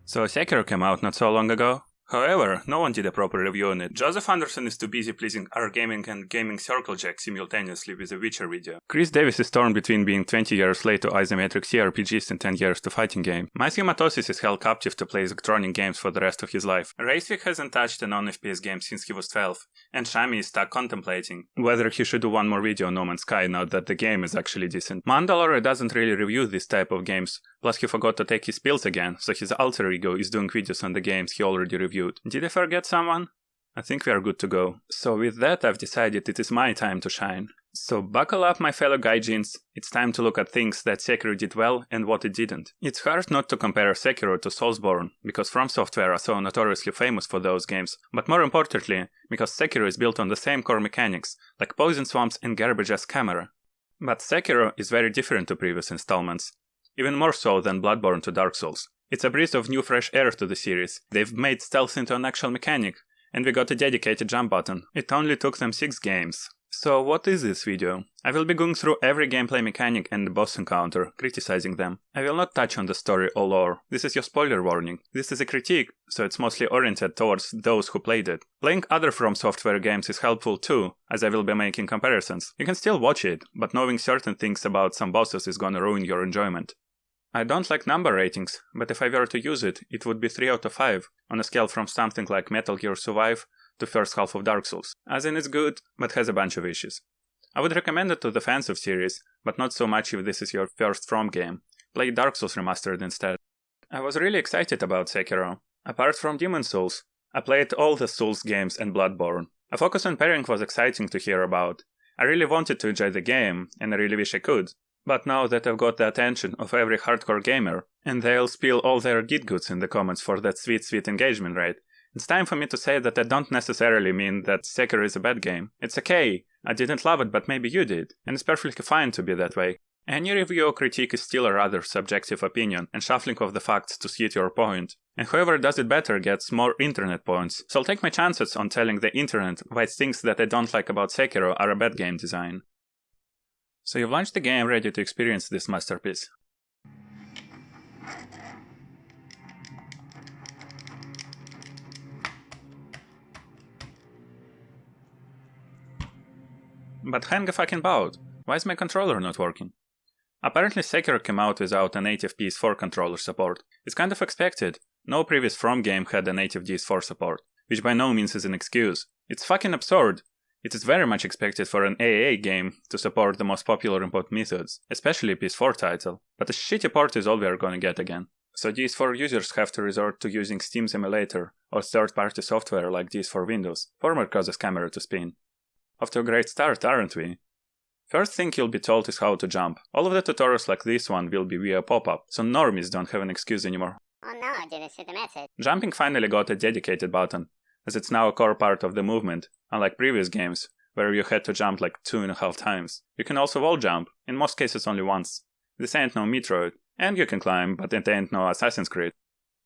So Sekiro came out not so long ago. However, no one did a proper review on it. Joseph Anderson is too busy pleasing our gaming and gaming circle jack simultaneously with a Witcher video. Chris Davis is torn between being 20 years late to isometric CRPGs and 10 years to fighting game. Matthew Matosis is held captive to play electronic games for the rest of his life. Racewick hasn't touched a non-FPS game since he was 12, and Shami is stuck contemplating whether he should do one more video on No Man's Sky now that the game is actually decent. Mandalore doesn't really review this type of games, plus he forgot to take his pills again, so his alter ego is doing videos on the games he already reviewed. Did I forget someone? I think we are good to go. So with that, I've decided it is my time to shine. So buckle up, my fellow gaijins, it's time to look at things that Sekiro did well and what it didn't. It's hard not to compare Sekiro to Soulsborne, because From Software are so notoriously famous for those games, but more importantly, because Sekiro is built on the same core mechanics, like poison swamps and garbage-ass camera. But Sekiro is very different to previous installments, even more so than Bloodborne to Dark Souls. It's a breath of new fresh air to the series. They've made stealth into an actual mechanic, and we got a dedicated jump button. It only took them 6 games. So what is this video? I will be going through every gameplay mechanic and the boss encounter, criticizing them. I will not touch on the story or lore. This is your spoiler warning. This is a critique, so it's mostly oriented towards those who played it. Playing other From Software games is helpful too, as I will be making comparisons. You can still watch it, but knowing certain things about some bosses is gonna ruin your enjoyment. I don't like number ratings, but if I were to use it, it would be 3 out of 5, on a scale from something like Metal Gear Survive to first half of Dark Souls. As in it's good, but has a bunch of issues. I would recommend it to the fans of series, but not so much if this is your first From game. Play Dark Souls Remastered instead. I was really excited about Sekiro. Apart from Demon Souls, I played all the Souls games and Bloodborne. A focus on pairing was exciting to hear about. I really wanted to enjoy the game, and I really wish I could. But now that I've got the attention of every hardcore gamer, and they'll spill all their git goods in the comments for that sweet engagement rate, it's time for me to say that I don't necessarily mean that Sekiro is a bad game. It's okay, I didn't love it but maybe you did, and it's perfectly fine to be that way. Any review or critique is still a rather subjective opinion and shuffling of the facts to suit your point, and whoever does it better gets more internet points, so I'll take my chances on telling the internet why things that I don't like about Sekiro are a bad game design. So you've launched the game ready to experience this masterpiece. But hang a fucking bout, why is my controller not working? Apparently Sekiro came out without a native PS4 controller support. It's kind of expected, no previous From game had a native PS4 support, which by no means is an excuse. It's fucking absurd. It is very much expected for an AAA game to support the most popular import methods, especially a PS4 title, but a shitty port is all we are gonna get again. So DS4 users have to resort to using Steam's emulator or third-party software like DS4 Windows, former causes camera to spin. Off to a great start, aren't we? First thing you'll be told is how to jump. All of the tutorials like this one will be via pop-up, so normies don't have an excuse anymore. Oh no, I didn't see the message. Jumping finally got a dedicated button, as it's now a core part of the movement, unlike previous games, where you had to jump like 2.5 times. You can also wall jump, in most cases only once. This ain't no Metroid, and you can climb, but it ain't no Assassin's Creed.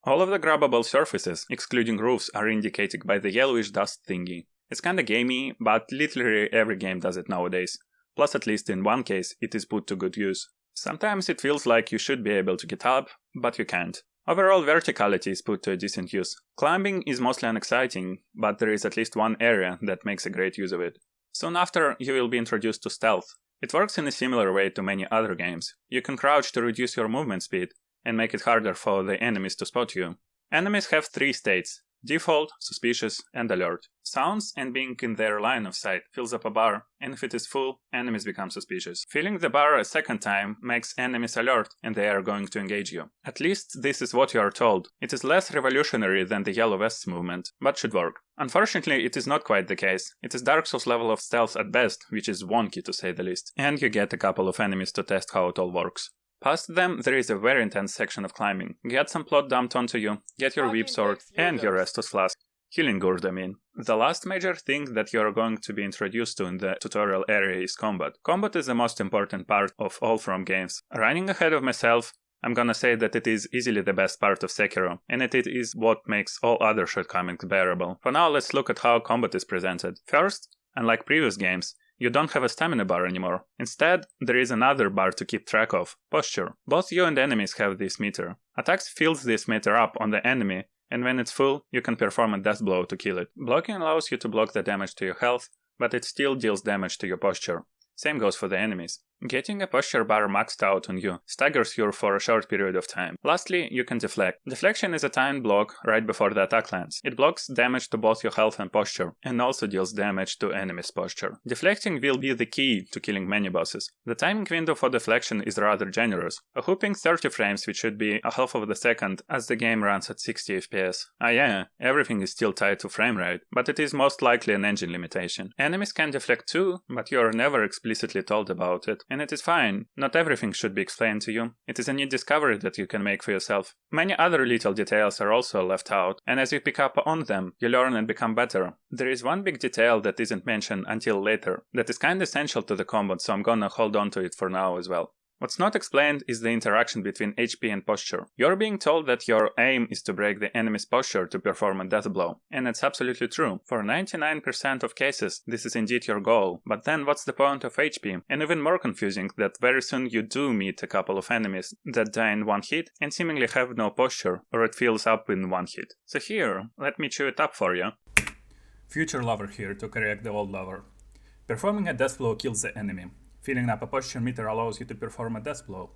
All of the grabbable surfaces, excluding roofs, are indicated by the yellowish dust thingy. It's kinda gamey, but literally every game does it nowadays. Plus at least in one case, it is put to good use. Sometimes it feels like you should be able to get up, but you can't. Overall, verticality is put to a decent use. Climbing is mostly unexciting, but there is at least one area that makes a great use of it. Soon after, you will be introduced to stealth. It works in a similar way to many other games. You can crouch to reduce your movement speed, and make it harder for the enemies to spot you. Enemies have 3 states: default, suspicious, and alert. Sounds and being in their line of sight fills up a bar, and if it is full, enemies become suspicious. Filling the bar a second time makes enemies alert, and they are going to engage you. At least this is what you are told. It is less revolutionary than the Yellow Vests movement, but should work. Unfortunately, it is not quite the case. It is Dark Souls level of stealth at best, which is wonky to say the least. And you get a couple of enemies to test how it all works. Past them, there is a very intense section of climbing. Get some plot dumped onto you, get your whip sword, and your Restus Flask. Healing gourd, I mean. The last major thing that you're going to be introduced to in the tutorial area is combat. Combat is the most important part of all From games. Running ahead of myself, I'm gonna say that it is easily the best part of Sekiro, and it is what makes all other shortcomings bearable. For now, let's look at how combat is presented. First, unlike previous games, you don't have a stamina bar anymore. Instead, there is another bar to keep track of, posture. Both you and enemies have this meter. Attacks fills this meter up on the enemy, and when it's full, you can perform a death blow to kill it. Blocking allows you to block the damage to your health, but it still deals damage to your posture. Same goes for the enemies. Getting a posture bar maxed out on you staggers you for a short period of time. Lastly, you can deflect. Deflection is a timed block right before the attack lands. It blocks damage to both your health and posture, and also deals damage to enemies' posture. Deflecting will be the key to killing many bosses. The timing window for deflection is rather generous, a whopping 30 frames, which should be a half of the second as the game runs at 60 FPS. Ah yeah, everything is still tied to frame rate, but it is most likely an engine limitation. Enemies can deflect too, but you are never explicitly told about it. And it is fine, not everything should be explained to you. It is a neat discovery that you can make for yourself. Many other little details are also left out, and as you pick up on them, you learn and become better. There is one big detail that isn't mentioned until later, that is kinda essential to the combat, so I'm gonna hold on to it for now as well. What's not explained is the interaction between HP and posture. You're being told that your aim is to break the enemy's posture to perform a death blow, and it's absolutely true. For 99% of cases, this is indeed your goal, but then what's the point of HP? And even more confusing, that very soon you do meet a couple of enemies that die in one hit and seemingly have no posture, or it fills up in one hit. So here, let me chew it up for you. Future lover here to correct the old lover. Performing a death blow kills the enemy. Filling up a posture meter allows you to perform a death blow.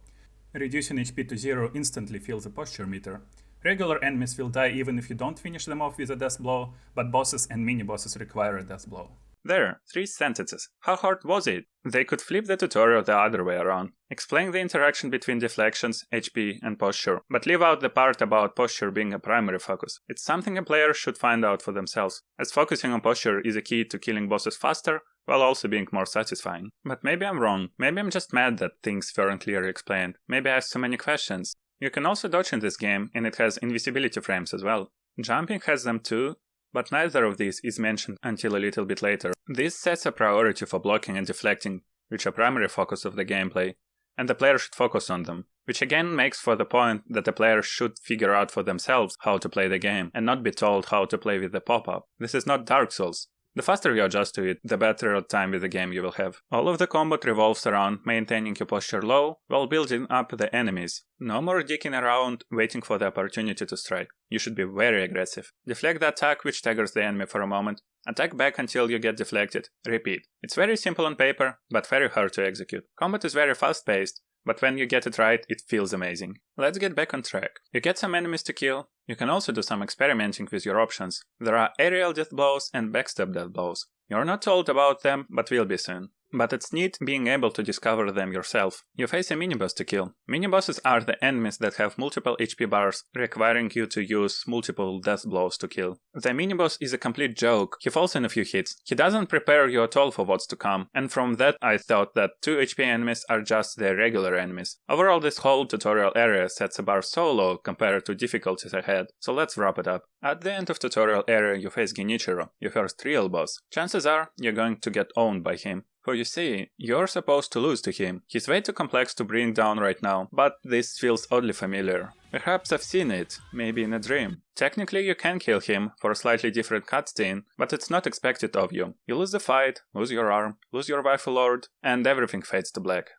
Reducing HP to 0 instantly fills a posture meter. Regular enemies will die even if you don't finish them off with a death blow, but bosses and mini-bosses require a death blow. There, 3 sentences. How hard was it? They could flip the tutorial the other way around. Explain the interaction between deflections, HP, and posture, but leave out the part about posture being a primary focus. It's something a player should find out for themselves, as focusing on posture is a key to killing bosses faster, while also being more satisfying. But maybe I'm wrong. Maybe I'm just mad that things weren't clearly explained. Maybe I asked so many questions. You can also dodge in this game, and it has invisibility frames as well. Jumping has them too, but neither of these is mentioned until a little bit later. This sets a priority for blocking and deflecting, which are primary focus of the gameplay, and the player should focus on them, which again makes for the point that the player should figure out for themselves how to play the game, and not be told how to play with the pop-up. This is not Dark Souls. The faster you adjust to it, the better time with the game you will have. All of the combat revolves around maintaining your posture low while building up the enemies. No more dicking around waiting for the opportunity to strike. You should be very aggressive. Deflect the attack which staggers the enemy for a moment. Attack back until you get deflected. Repeat. It's very simple on paper, but very hard to execute. Combat is very fast-paced, but when you get it right, it feels amazing. Let's get back on track. You get some enemies to kill. You can also do some experimenting with your options. There are aerial death blows and backstab death blows. You're not told about them, but will be soon. But it's neat being able to discover them yourself. You face a mini-boss to kill. Mini-bosses are the enemies that have multiple HP bars, requiring you to use multiple death blows to kill. The mini-boss is a complete joke. He falls in a few hits. He doesn't prepare you at all for what's to come, and from that I thought that 2 HP enemies are just the regular enemies. Overall, this whole tutorial area sets a bar so low compared to difficulties ahead, so let's wrap it up. At the end of tutorial area you face Genichiro, your first real boss. Chances are you're going to get owned by him. For you see, you're supposed to lose to him. He's way too complex to bring down right now, but this feels oddly familiar. Perhaps I've seen it, maybe in a dream. Technically you can kill him for a slightly different cutscene, but it's not expected of you. You lose the fight, lose your arm, lose your waifu lord, and everything fades to black.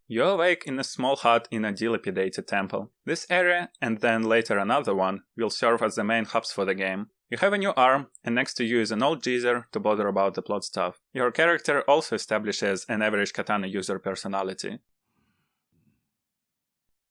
You awake in a small hut in a dilapidated temple. This area, and then later another one, will serve as the main hubs for the game. You have a new arm, and next to you is an old geezer to bother about the plot stuff. Your character also establishes an average katana user personality.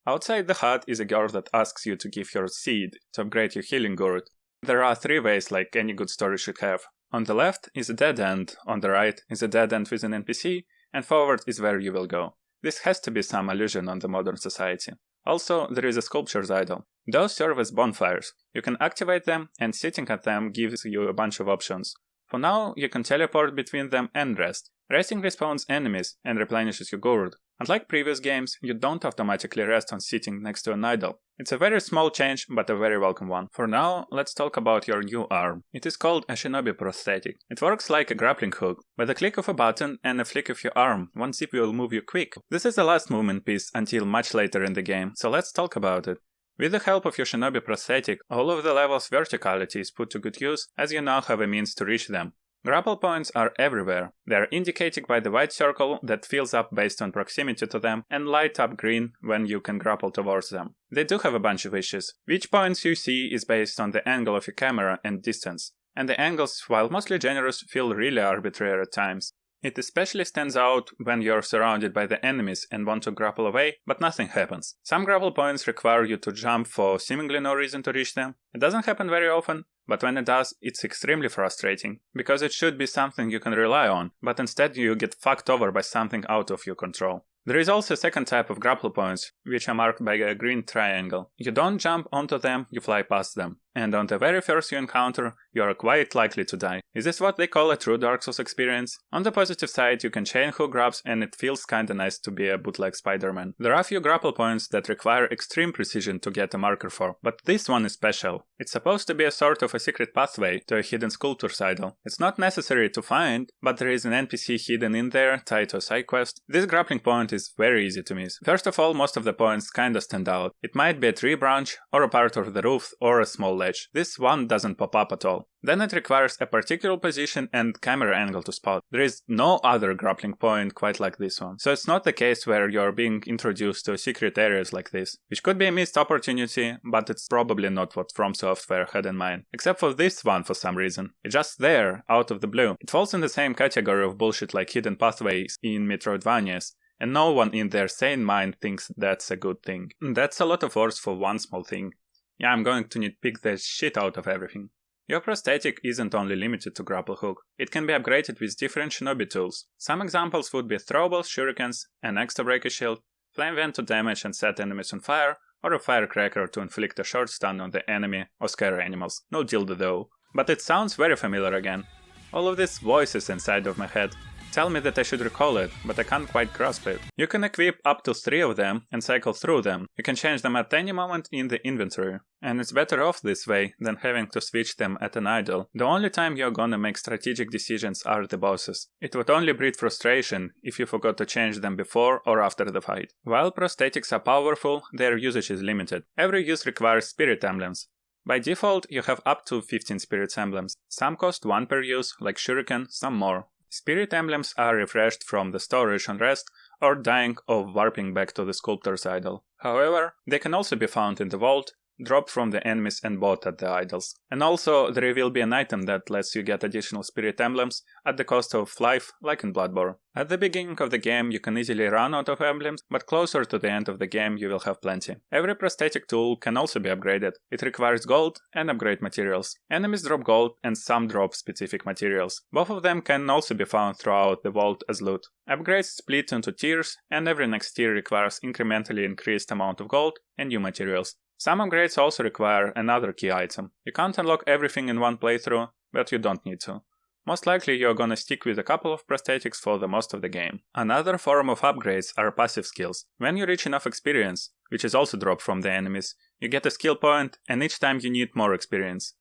Outside the hut is a girl that asks you to give her seed to upgrade your healing gourd. There are 3 ways like any good story should have. On the left is a dead end, on the right is a dead end with an NPC, and forward is where you will go. This has to be some allusion on the modern society. Also, there is a sculpture's idol. Those serve as bonfires. You can activate them, and sitting at them gives you a bunch of options. For now, you can teleport between them and rest. Resting respawns enemies and replenishes your gourd. Unlike previous games, you don't automatically rest on sitting next to an idol. It's a very small change, but a very welcome one. For now, let's talk about your new arm. It is called a shinobi prosthetic. It works like a grappling hook. With a click of a button and a flick of your arm, one zip will move you quick. This is the last movement piece until much later in the game, so let's talk about it. With the help of your shinobi prosthetic, all of the levels' verticality is put to good use as you now have a means to reach them. Grapple points are everywhere. They are indicated by the white circle that fills up based on proximity to them and light up green when you can grapple towards them. They do have a bunch of wishes. Which points you see is based on the angle of your camera and distance, and the angles, while mostly generous, feel really arbitrary at times. It especially stands out when you're surrounded by the enemies and want to grapple away, but nothing happens. Some grapple points require you to jump for seemingly no reason to reach them. It doesn't happen very often, but when it does, it's extremely frustrating, because it should be something you can rely on, but instead you get fucked over by something out of your control. There is also a second type of grapple points, which are marked by a green triangle. You don't jump onto them, you fly past them. And on the very first you encounter, you are quite likely to die. Is this what they call a true Dark Souls experience? On the positive side, you can chain hook grabs and it feels kinda nice to be a bootleg Spider-Man. There are a few grapple points that require extreme precision to get a marker for, but this one is special. It's supposed to be a sort of a secret pathway to a hidden sculptor's idol. It's not necessary to find, but there is an NPC hidden in there, tied to a side quest. This grappling point is very easy to miss. First of all, most of the points kinda stand out. It might be a tree branch, or a part of the roof, or a small ledge. This one doesn't pop up at all. Then it requires a particular position and camera angle to spot. There is no other grappling point quite like this one. So it's not the case where you're being introduced to secret areas like this, which could be a missed opportunity, but it's probably not what From Software had in mind. Except for this one for some reason. It's just there, out of the blue. It falls in the same category of bullshit like hidden pathways in Metroidvanias, and no one in their sane mind thinks that's a good thing. That's a lot of words for one small thing. Yeah, I'm going to nitpick the shit out of everything. Your prosthetic isn't only limited to grapple hook. It can be upgraded with different shinobi tools. Some examples would be throwables, shurikens, an extra breaker shield, flame vent to damage and set enemies on fire, or a firecracker to inflict a short stun on the enemy or scare animals. No dildo though. But it sounds very familiar again. All of these voices inside of my head tell me that I should recall it, but I can't quite grasp it. You can equip up to 3 of them and cycle through them. You can change them at any moment in the inventory. And it's better off this way than having to switch them at an idle. The only time you're gonna make strategic decisions are the bosses. It would only breed frustration if you forgot to change them before or after the fight. While prosthetics are powerful, their usage is limited. Every use requires spirit emblems. By default, you have up to 15 spirit emblems. Some cost 1 per use, like shuriken, some more. Spirit emblems are refreshed from the storage on rest or dying or warping back to the sculptor's idol. However, they can also be found in the vault, dropped from the enemies and bought at the idols. And also, there will be an item that lets you get additional spirit emblems at the cost of life, like in Bloodborne. At the beginning of the game you can easily run out of emblems, but closer to the end of the game you will have plenty. Every prosthetic tool can also be upgraded. It requires gold and upgrade materials. Enemies drop gold and some drop specific materials. Both of them can also be found throughout the vault as loot. Upgrades split into tiers, and every next tier requires incrementally increased amount of gold and new materials. Some upgrades also require another key item. You can't unlock everything in one playthrough, but you don't need to. Most likely you're gonna stick with a couple of prosthetics for the most of the game. Another form of upgrades are passive skills. When you reach enough experience, which is also dropped from the enemies, you get a skill point, and each time you need more experience.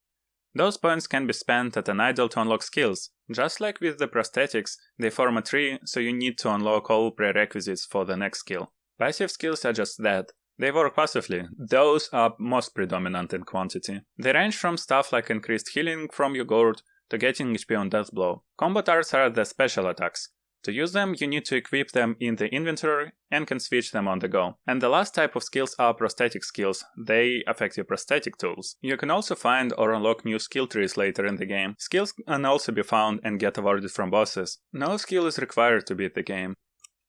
Those points can be spent at an idol to unlock skills. Just like with the prosthetics, they form a tree, so you need to unlock all prerequisites for the next skill. Passive skills are just that. They work passively. Those are most predominant in quantity. They range from stuff like increased healing from your gourd to getting HP on death blow. Combat arts are the special attacks. To use them, you need to equip them in the inventory and can switch them on the go. And the last type of skills are prosthetic skills. They affect your prosthetic tools. You can also find or unlock new skill trees later in the game. Skills can also be found and get awarded from bosses. No skill is required to beat the game.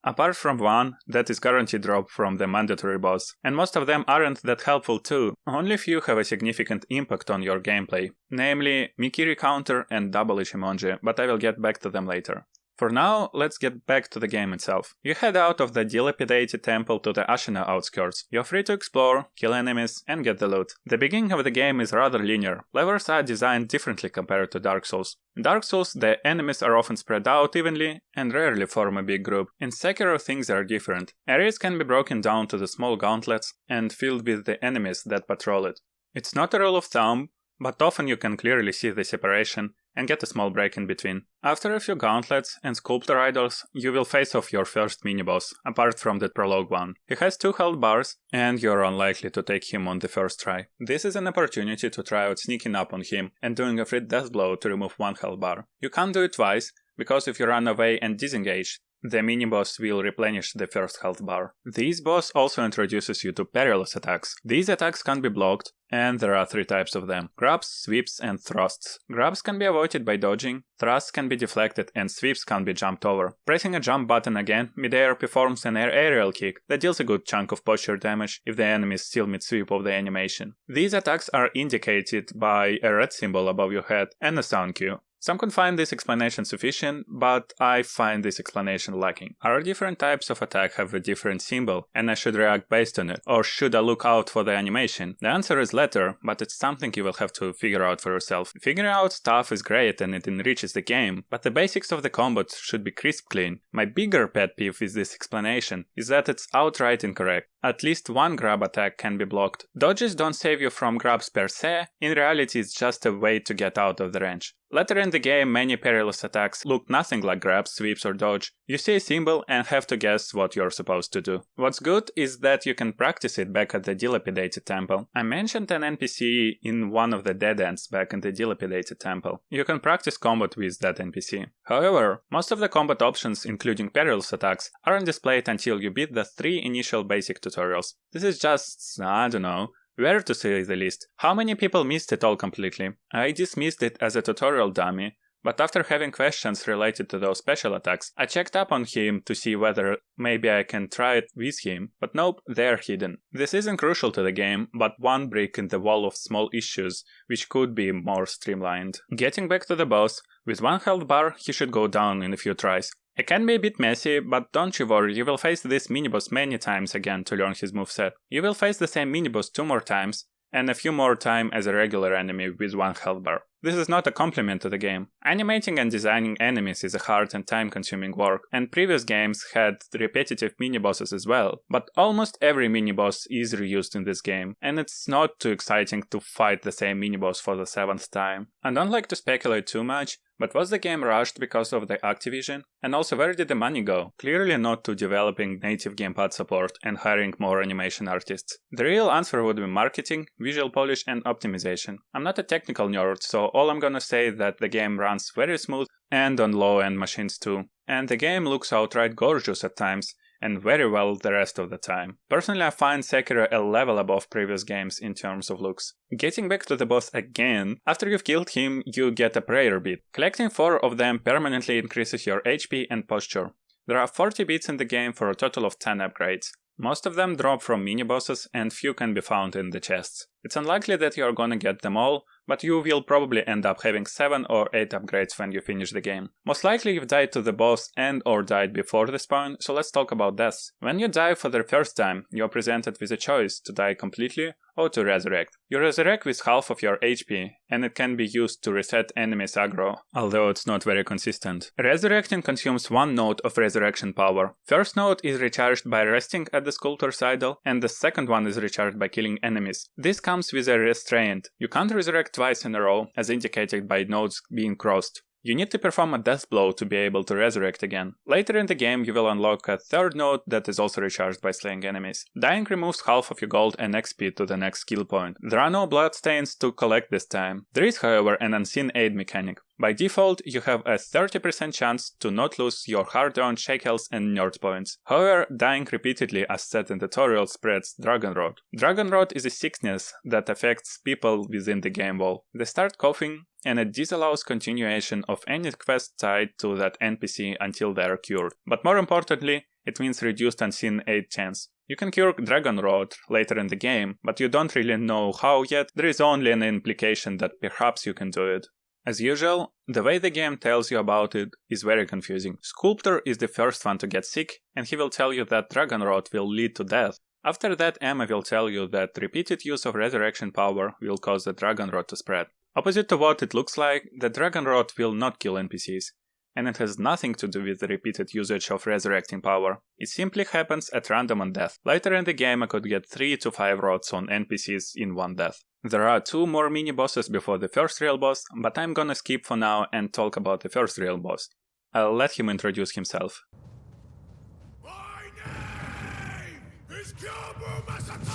Apart from one that is guaranteed drop from the mandatory boss, and most of them aren't that helpful too, only few have a significant impact on your gameplay, namely Mikiri counter and double Ichimonji, but I will get back to them later. For now, let's get back to the game itself. You head out of the dilapidated temple to the Ashina outskirts. You're free to explore, kill enemies, and get the loot. The beginning of the game is rather linear. Levels are designed differently compared to Dark Souls. In Dark Souls, the enemies are often spread out evenly and rarely form a big group. In Sekiro, things are different. Areas can be broken down to the small gauntlets and filled with the enemies that patrol it. It's not a rule of thumb, but often you can clearly see the separation, and get a small break in between. After a few gauntlets and sculptor idols, you will face off your first mini-boss, apart from the prologue one. He has 2 health bars, and you're unlikely to take him on the first try. This is an opportunity to try out sneaking up on him and doing a free death blow to remove 1 health bar. You can't do it twice, because if you run away and disengage, the mini-boss will replenish the first health bar. This boss also introduces you to perilous attacks. These attacks can be blocked, and there are 3 types of them: grabs, sweeps, and thrusts. Grabs can be avoided by dodging, thrusts can be deflected, and sweeps can be jumped over. Pressing a jump button again midair performs an aerial kick that deals a good chunk of posture damage if the enemy is still mid-sweep of the animation. These attacks are indicated by a red symbol above your head and a sound cue. Some can find this explanation sufficient, but I find this explanation lacking. Are different types of attack have a different symbol, and I should react based on it? Or should I look out for the animation? The answer is latter, but it's something you will have to figure out for yourself. Figuring out stuff is great and it enriches the game, but the basics of the combat should be crisp clean. My bigger pet peeve with this explanation is that it's outright incorrect. At least 1 grab attack can be blocked. Dodges don't save you from grabs per se, in reality it's just a way to get out of the range. Later in the game, many perilous attacks look nothing like grabs, sweeps, or dodge. You see a symbol and have to guess what you're supposed to do. What's good is that you can practice it back at the dilapidated temple. I mentioned an NPC in one of the dead ends back in the dilapidated temple. You can practice combat with that NPC. However, most of the combat options, including perilous attacks, aren't displayed until you beat the 3 initial basic tutorials. This is just, I don't know, weird to say the least. How many people missed it all completely? I dismissed it as a tutorial dummy, but after having questions related to those special attacks, I checked up on him to see whether maybe I can try it with him, but nope, they're hidden. This isn't crucial to the game, but one brick in the wall of small issues which could be more streamlined. Getting back to the boss, with 1 health bar he should go down in a few tries. It can be a bit messy, but don't you worry, you will face this mini-boss many times again to learn his moveset. You will face the same mini-boss 2 more times, and a few more times as a regular enemy with 1 health bar. This is not a compliment to the game. Animating and designing enemies is a hard and time-consuming work, and previous games had repetitive mini-bosses as well, but almost every mini-boss is reused in this game, and it's not too exciting to fight the same mini-boss for the 7th time. I don't like to speculate too much, but was the game rushed because of the Activision? And also, where did the money go? Clearly not to developing native gamepad support and hiring more animation artists. The real answer would be marketing, visual polish, and optimization. I'm not a technical nerd, so all I'm gonna say that the game runs very smooth and on low-end machines too. And the game looks outright gorgeous at times, and very well the rest of the time. Personally, I find Sekiro a level above previous games in terms of looks. Getting back to the boss again, after you've killed him, you get a prayer bead. Collecting 4 of them permanently increases your HP and posture. There are 40 beads in the game for a total of 10 upgrades. Most of them drop from mini-bosses and few can be found in the chests. It's unlikely that you're gonna get them all, but you will probably end up having 7 or 8 upgrades when you finish the game. Most likely you've died to the boss and or died before this point, so let's talk about deaths. When you die for the first time, you're presented with a choice to die completely or to resurrect. You resurrect with half of your HP, and it can be used to reset enemies aggro, although it's not very consistent. Resurrecting consumes 1 node of resurrection power. First node is recharged by resting at the sculptor's idol, and the second one is recharged by killing enemies. This comes with a restraint. You can't resurrect twice in a row, as indicated by nodes being crossed. You need to perform a death blow to be able to resurrect again. Later in the game you will unlock a 3rd node that is also recharged by slaying enemies. Dying removes half of your gold and XP to the next skill point. There are no bloodstains to collect this time. There is, however, an unseen aid mechanic. By default, you have a 30% chance to not lose your hard-earned shekels and nerd points. However, dying repeatedly as said in the tutorial spreads Dragon Rot. Dragon Rot is a sickness that affects people within the game wall. They start coughing, and it disallows continuation of any quest tied to that NPC until they are cured. But more importantly, it means reduced unseen aid chance. You can cure Dragon Rot later in the game, but you don't really know how yet. There is only an implication that perhaps you can do it. As usual, the way the game tells you about it is very confusing. Sculptor is the first one to get sick, and he will tell you that Dragon Rot will lead to death. After that, Emma will tell you that repeated use of resurrection power will cause the Dragon Rot to spread. Opposite to what it looks like, the Dragon Rot will not kill NPCs, and it has nothing to do with the repeated usage of resurrecting power. It simply happens at random on death. Later in the game I could get 3 to 5 rots on NPCs in one death. There are 2 more mini-bosses before the first real boss, but I'm gonna skip for now and talk about the first real boss. I'll let him introduce himself. My name is Kyobu Masataka!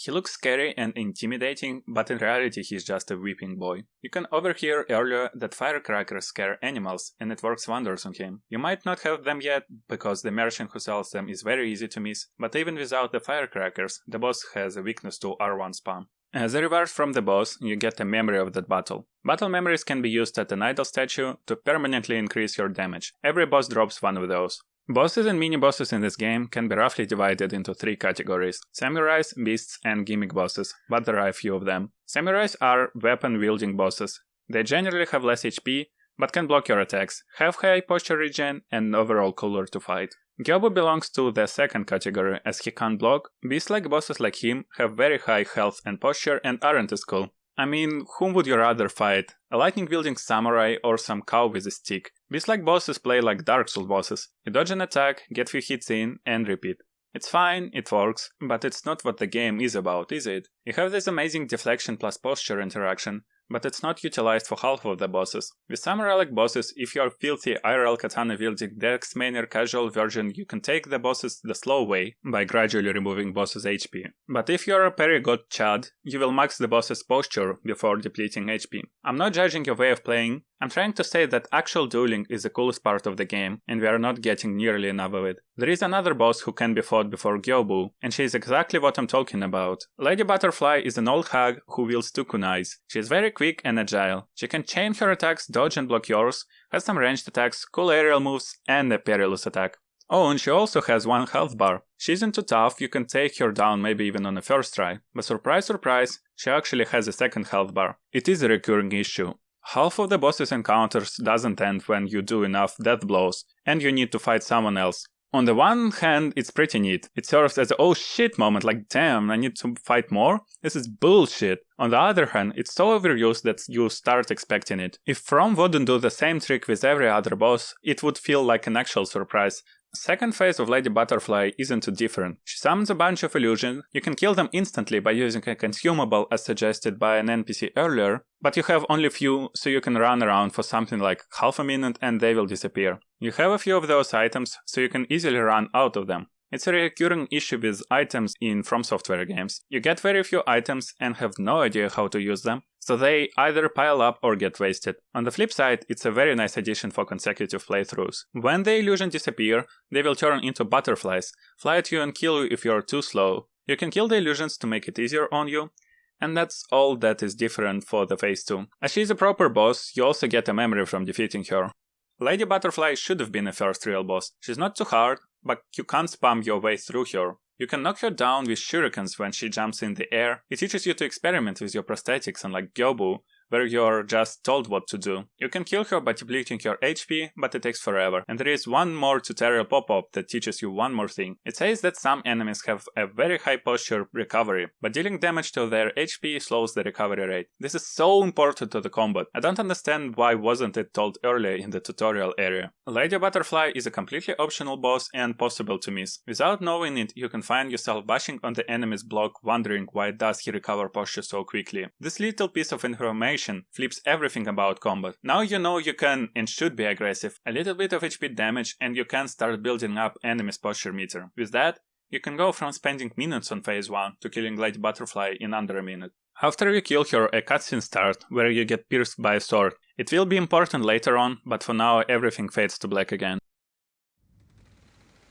He looks scary and intimidating, but in reality he's just a weeping boy. You can overhear earlier that firecrackers scare animals, and it works wonders on him. You might not have them yet, because the merchant who sells them is very easy to miss, but even without the firecrackers, the boss has a weakness to R1 spam. As a reward from the boss, you get a memory of that battle. Battle memories can be used at an idol statue to permanently increase your damage. Every boss drops one of those. Bosses and mini-bosses in this game can be roughly divided into 3 categories: samurais, beasts, and gimmick bosses, but there are a few of them. Samurais are weapon-wielding bosses. They generally have less HP, but can block your attacks, have high posture regen, and overall cooler to fight. Gyobu belongs to the second category, as he can't block. Beast-like bosses like him have very high health and posture and aren't as cool. I mean, whom would you rather fight? A lightning-wielding samurai or some cow with a stick? Beast-like bosses play like Dark Souls bosses. You dodge an attack, get few hits in, and repeat. It's fine, it works, but it's not what the game is about, is it? You have this amazing deflection plus posture interaction, but it's not utilized for half of the bosses. With samurai-like bosses, if you're filthy IRL katana-wielding dex main or casual version, you can take the bosses the slow way, by gradually removing bosses' HP. But if you're a perigod chad, you will max the boss's posture before depleting HP. I'm not judging your way of playing, I'm trying to say that actual dueling is the coolest part of the game, and we are not getting nearly enough of it. There is another boss who can be fought before Gyobu, and she is exactly what I'm talking about. Lady Butterfly is an old hag who wields 2 kunais. She is very quick and agile. She can chain her attacks, dodge and block yours, has some ranged attacks, cool aerial moves, and a perilous attack. Oh, and she also has 1 health bar. She isn't too tough, you can take her down maybe even on a first try, but surprise surprise, she actually has a 2nd health bar. It is a recurring issue. Half of the boss's encounters doesn't end when you do enough death blows, and you need to fight someone else. On the one hand, it's pretty neat. It serves as a oh shit moment, like damn, I need to fight more? This is bullshit. On the other hand, it's so overused that you start expecting it. If From wouldn't do the same trick with every other boss, it would feel like an actual surprise. Second phase of Lady Butterfly isn't too different. She summons a bunch of illusions, you can kill them instantly by using a consumable as suggested by an NPC earlier, but you have only few, so you can run around for something like half a minute and they will disappear. You have a few of those items, so you can easily run out of them. It's a recurring issue with items in From Software games. You get very few items and have no idea how to use them, so they either pile up or get wasted. On the flip side, it's a very nice addition for consecutive playthroughs. When the illusions disappear, they will turn into butterflies, fly at you and kill you if you're too slow. You can kill the illusions to make it easier on you, and that's all that is different for the phase 2. As she's a proper boss, you also get a memory from defeating her. Lady Butterfly should have been a first real boss. She's not too hard, but you can't spam your way through her. You can knock her down with shurikens when she jumps in the air. It teaches you to experiment with your prosthetics, unlike Gyobu, where you're just told what to do. You can kill her by depleting your HP, but it takes forever. And there is one more tutorial pop-up that teaches you one more thing. It says that some enemies have a very high posture recovery, but dealing damage to their HP slows the recovery rate. This is so important to the combat. I don't understand why wasn't it told earlier in the tutorial area. Lady Butterfly is a completely optional boss and possible to miss. Without knowing it, you can find yourself bashing on the enemy's block wondering why does he recover posture so quickly. This little piece of information flips everything about combat. Now you know you can and should be aggressive, a little bit of HP damage and you can start building up enemy's posture meter. With that, you can go from spending minutes on phase 1 to killing Lady Butterfly in under a minute. After you kill her, a cutscene starts where you get pierced by a sword. It will be important later on, but for now everything fades to black again.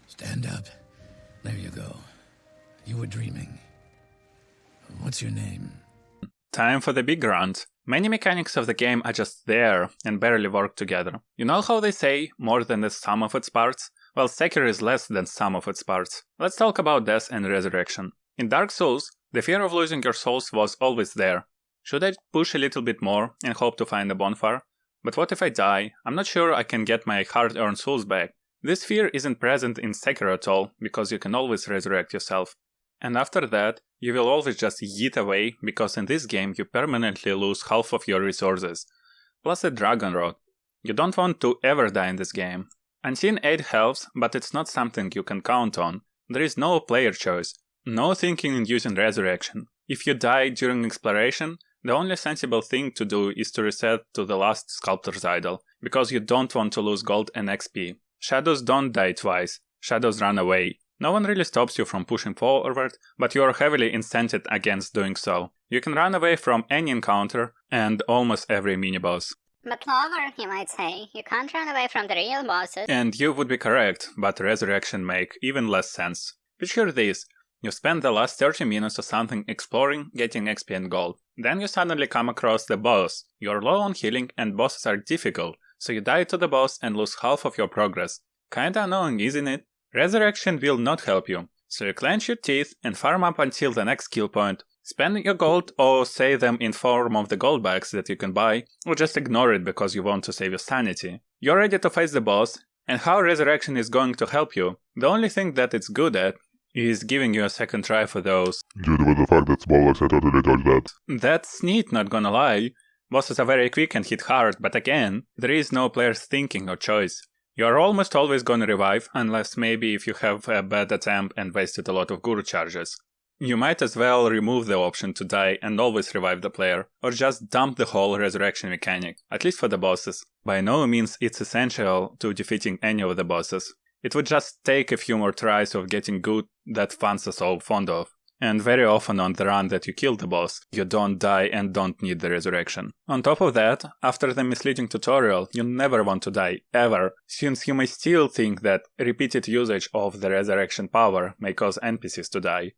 Stand up. There you go. You were dreaming. What's your name? Time for the big round. Many mechanics of the game are just there and barely work together. You know how they say, more than the sum of its parts? Well, Sekiro is less than sum of its parts. Let's talk about death and resurrection. In Dark Souls, the fear of losing your souls was always there. Should I push a little bit more and hope to find a bonfire? But what if I die? I'm not sure I can get my hard-earned souls back. This fear isn't present in Sekiro at all, because you can always resurrect yourself. And after that, you will always just yeet away, because in this game you permanently lose half of your resources. Plus a dragon rod. You don't want to ever die in this game. Unseen aid helps, but it's not something you can count on. There is no player choice. No thinking in using resurrection. If you die during exploration, the only sensible thing to do is to reset to the last sculptor's idol, because you don't want to lose gold and XP. Shadows don't die twice, shadows run away. No one really stops you from pushing forward, but you are heavily incented against doing so. You can run away from any encounter and almost every mini-boss. But Lover, you might say, you can't run away from the real bosses. And you would be correct, but resurrection make even less sense. Picture this. You spend the last 30 minutes or something exploring, getting XP and gold. Then you suddenly come across the boss. You're low on healing and bosses are difficult, so you die to the boss and lose half of your progress. Kinda annoying, isn't it? Resurrection will not help you, so you clench your teeth and farm up until the next skill point. Spend your gold or save them in form of the gold bags that you can buy, or just ignore it because you want to save your sanity. You're ready to face the boss, and how resurrection is going to help you? The only thing that it's good at is giving you a second try for those. Due to the fact that Smolaks had totally dodged that. That's neat, not gonna lie. Bosses are very quick and hit hard, but again, there is no player's thinking or choice. You're almost always gonna revive, unless maybe if you have a bad attempt and wasted a lot of guru charges. You might as well remove the option to die and always revive the player, or just dump the whole resurrection mechanic, at least for the bosses. By no means it's essential to defeating any of the bosses. It would just take a few more tries of getting good that fans are so fond of. And very often on the run that you kill the boss, you don't die and don't need the resurrection. On top of that, after the misleading tutorial, you never want to die, ever, since you may still think that repeated usage of the resurrection power may cause NPCs to die.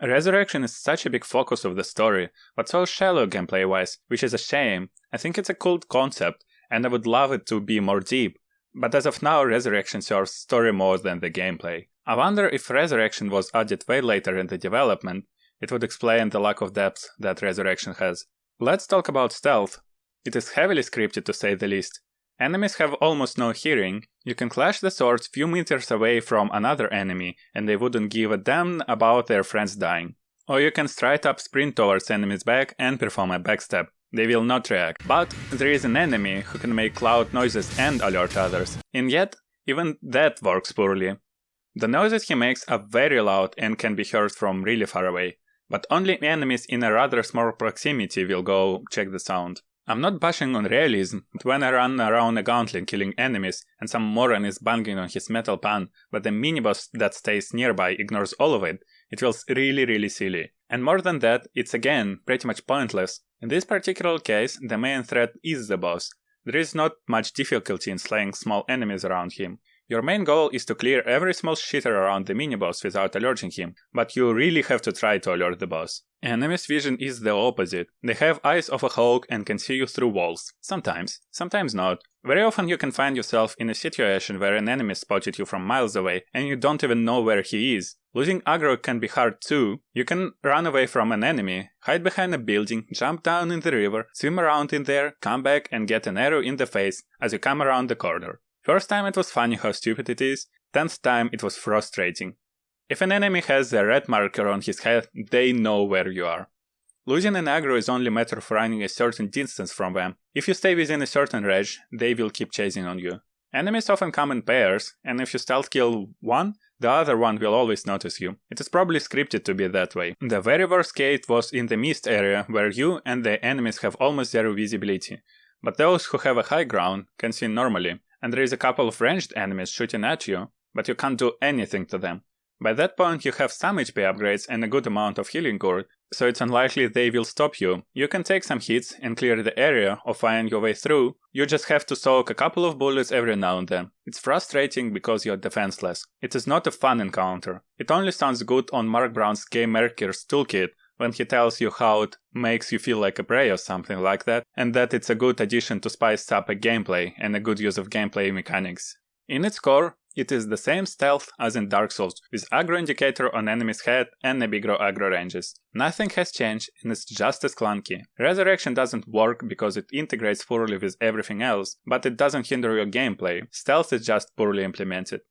Resurrection is such a big focus of the story, but so shallow gameplay-wise, which is a shame. I think it's a cool concept, and I would love it to be more deep, but as of now Resurrection serves story more than the gameplay. I wonder if Resurrection was added way later in the development, it would explain the lack of depth that Resurrection has. Let's talk about stealth. It is heavily scripted to say the least. Enemies have almost no hearing, you can clash the swords few meters away from another enemy and they wouldn't give a damn about their friends dying. Or you can straight up sprint towards enemies' back and perform a backstab. They will not react. But there is an enemy who can make loud noises and alert others, and yet even that works poorly. The noises he makes are very loud and can be heard from really far away, but only enemies in a rather small proximity will go check the sound. I'm not bashing on realism, but when I run around a gauntlet killing enemies and some moron is banging on his metal pan, but the miniboss that stays nearby ignores all of it, it feels really silly. And more than that, it's again pretty much pointless. In this particular case, the main threat is the boss. There is not much difficulty in slaying small enemies around him. Your main goal is to clear every small shitter around the mini-boss without alerting him, but you really have to try to alert the boss. Enemies' vision is the opposite. They have eyes of a hawk and can see you through walls. Sometimes not. Very often you can find yourself in a situation where an enemy spotted you from miles away and you don't even know where he is. Losing aggro can be hard too. You can run away from an enemy, hide behind a building, jump down in the river, swim around in there, come back and get an arrow in the face as you come around the corner. First time it was funny how stupid it is, 10th time it was frustrating. If an enemy has a red marker on his head, they know where you are. Losing an aggro is only a matter of running a certain distance from them. If you stay within a certain range, they will keep chasing on you. Enemies often come in pairs, and if you stealth kill one, the other one will always notice you. It is probably scripted to be that way. The very worst case was in the mist area, where you and the enemies have almost zero visibility, but those who have a high ground can see normally, and there is a couple of ranged enemies shooting at you, but you can't do anything to them. By that point you have some HP upgrades and a good amount of healing gourd, so it's unlikely they will stop you. You can take some hits and clear the area or find your way through, you just have to soak a couple of bullets every now and then. It's frustrating because you're defenseless. It is not a fun encounter. It only sounds good on Mark Brown's Game Maker's Toolkit when he tells you how it makes you feel like a prey or something like that, and that it's a good addition to spice up a gameplay and a good use of gameplay mechanics. In its core, it is the same stealth as in Dark Souls, with aggro indicator on enemy's head and bigger aggro ranges. Nothing has changed and it's just as clunky. Resurrection doesn't work because it integrates poorly with everything else, but it doesn't hinder your gameplay. Stealth is just poorly implemented.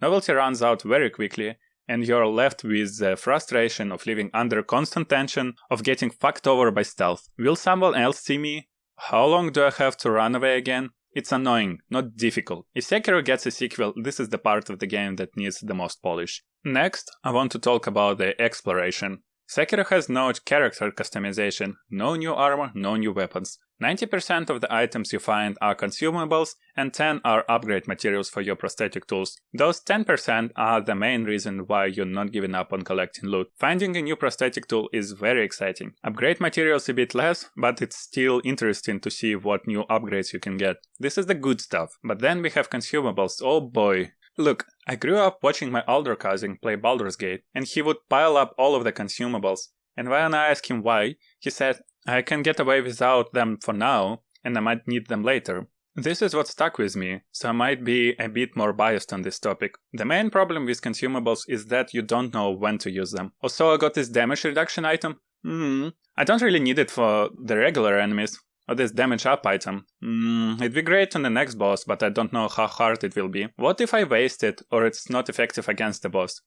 Novelty runs out very quickly, and you're left with the frustration of living under constant tension of getting fucked over by stealth. Will someone else see me? How long do I have to run away again? It's annoying, not difficult. If Sekiro gets a sequel, this is the part of the game that needs the most polish. Next, I want to talk about the exploration. Sekiro has no character customization, no new armor, no new weapons. 90% of the items you find are consumables and 10 are upgrade materials for your prosthetic tools. Those 10% are the main reason why you're not giving up on collecting loot. Finding a new prosthetic tool is very exciting. Upgrade materials a bit less, but it's still interesting to see what new upgrades you can get. This is the good stuff. But then we have consumables, oh boy. Look, I grew up watching my older cousin play Baldur's Gate, and he would pile up all of the consumables. And when I asked him why, he said, I can get away without them for now, and I might need them later. This is what stuck with me, so I might be a bit more biased on this topic. The main problem with consumables is that you don't know when to use them. Also, I got this damage reduction item. I don't really need it for the regular enemies. Or this damage up item. It'd be great on the next boss, but I don't know how hard it will be. What if I waste it, or it's not effective against the boss?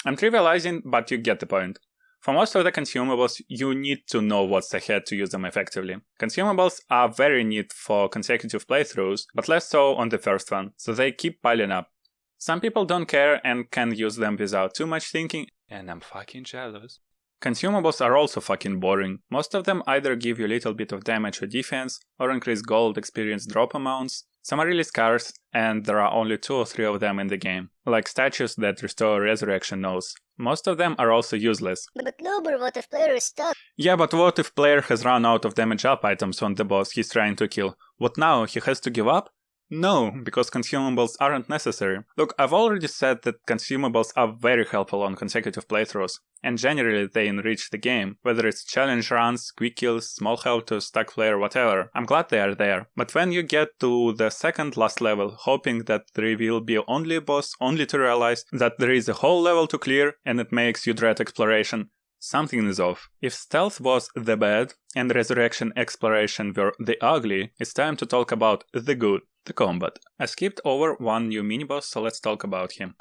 I'm trivializing, but you get the point. For most of the consumables, you need to know what's ahead to use them effectively. Consumables are very neat for consecutive playthroughs, but less so on the first one, so they keep piling up. Some people don't care and can use them without too much thinking, and I'm fucking jealous. Consumables are also fucking boring. Most of them either give you a little bit of damage or defense, or increase gold experience drop amounts. Some are really scarce, and there are only 2 or 3 of them in the game, like statues that restore resurrection nodes. Most of them are also useless. But Lober, what if player is stuck? Yeah, but what if player has run out of damage up items on the boss he's trying to kill? What now, he has to give up? No, because consumables aren't necessary. Look, I've already said that consumables are very helpful on consecutive playthroughs, and generally they enrich the game, whether it's challenge runs, quick kills, small health to stack flare, whatever. I'm glad they are there. But when you get to the second last level, hoping that there will be only a boss, only to realize that there is a whole level to clear and it makes you dread exploration, something is off. If stealth was the bad and resurrection exploration were the ugly, it's time to talk about the good, the combat. I skipped over one new mini-boss, so let's talk about him.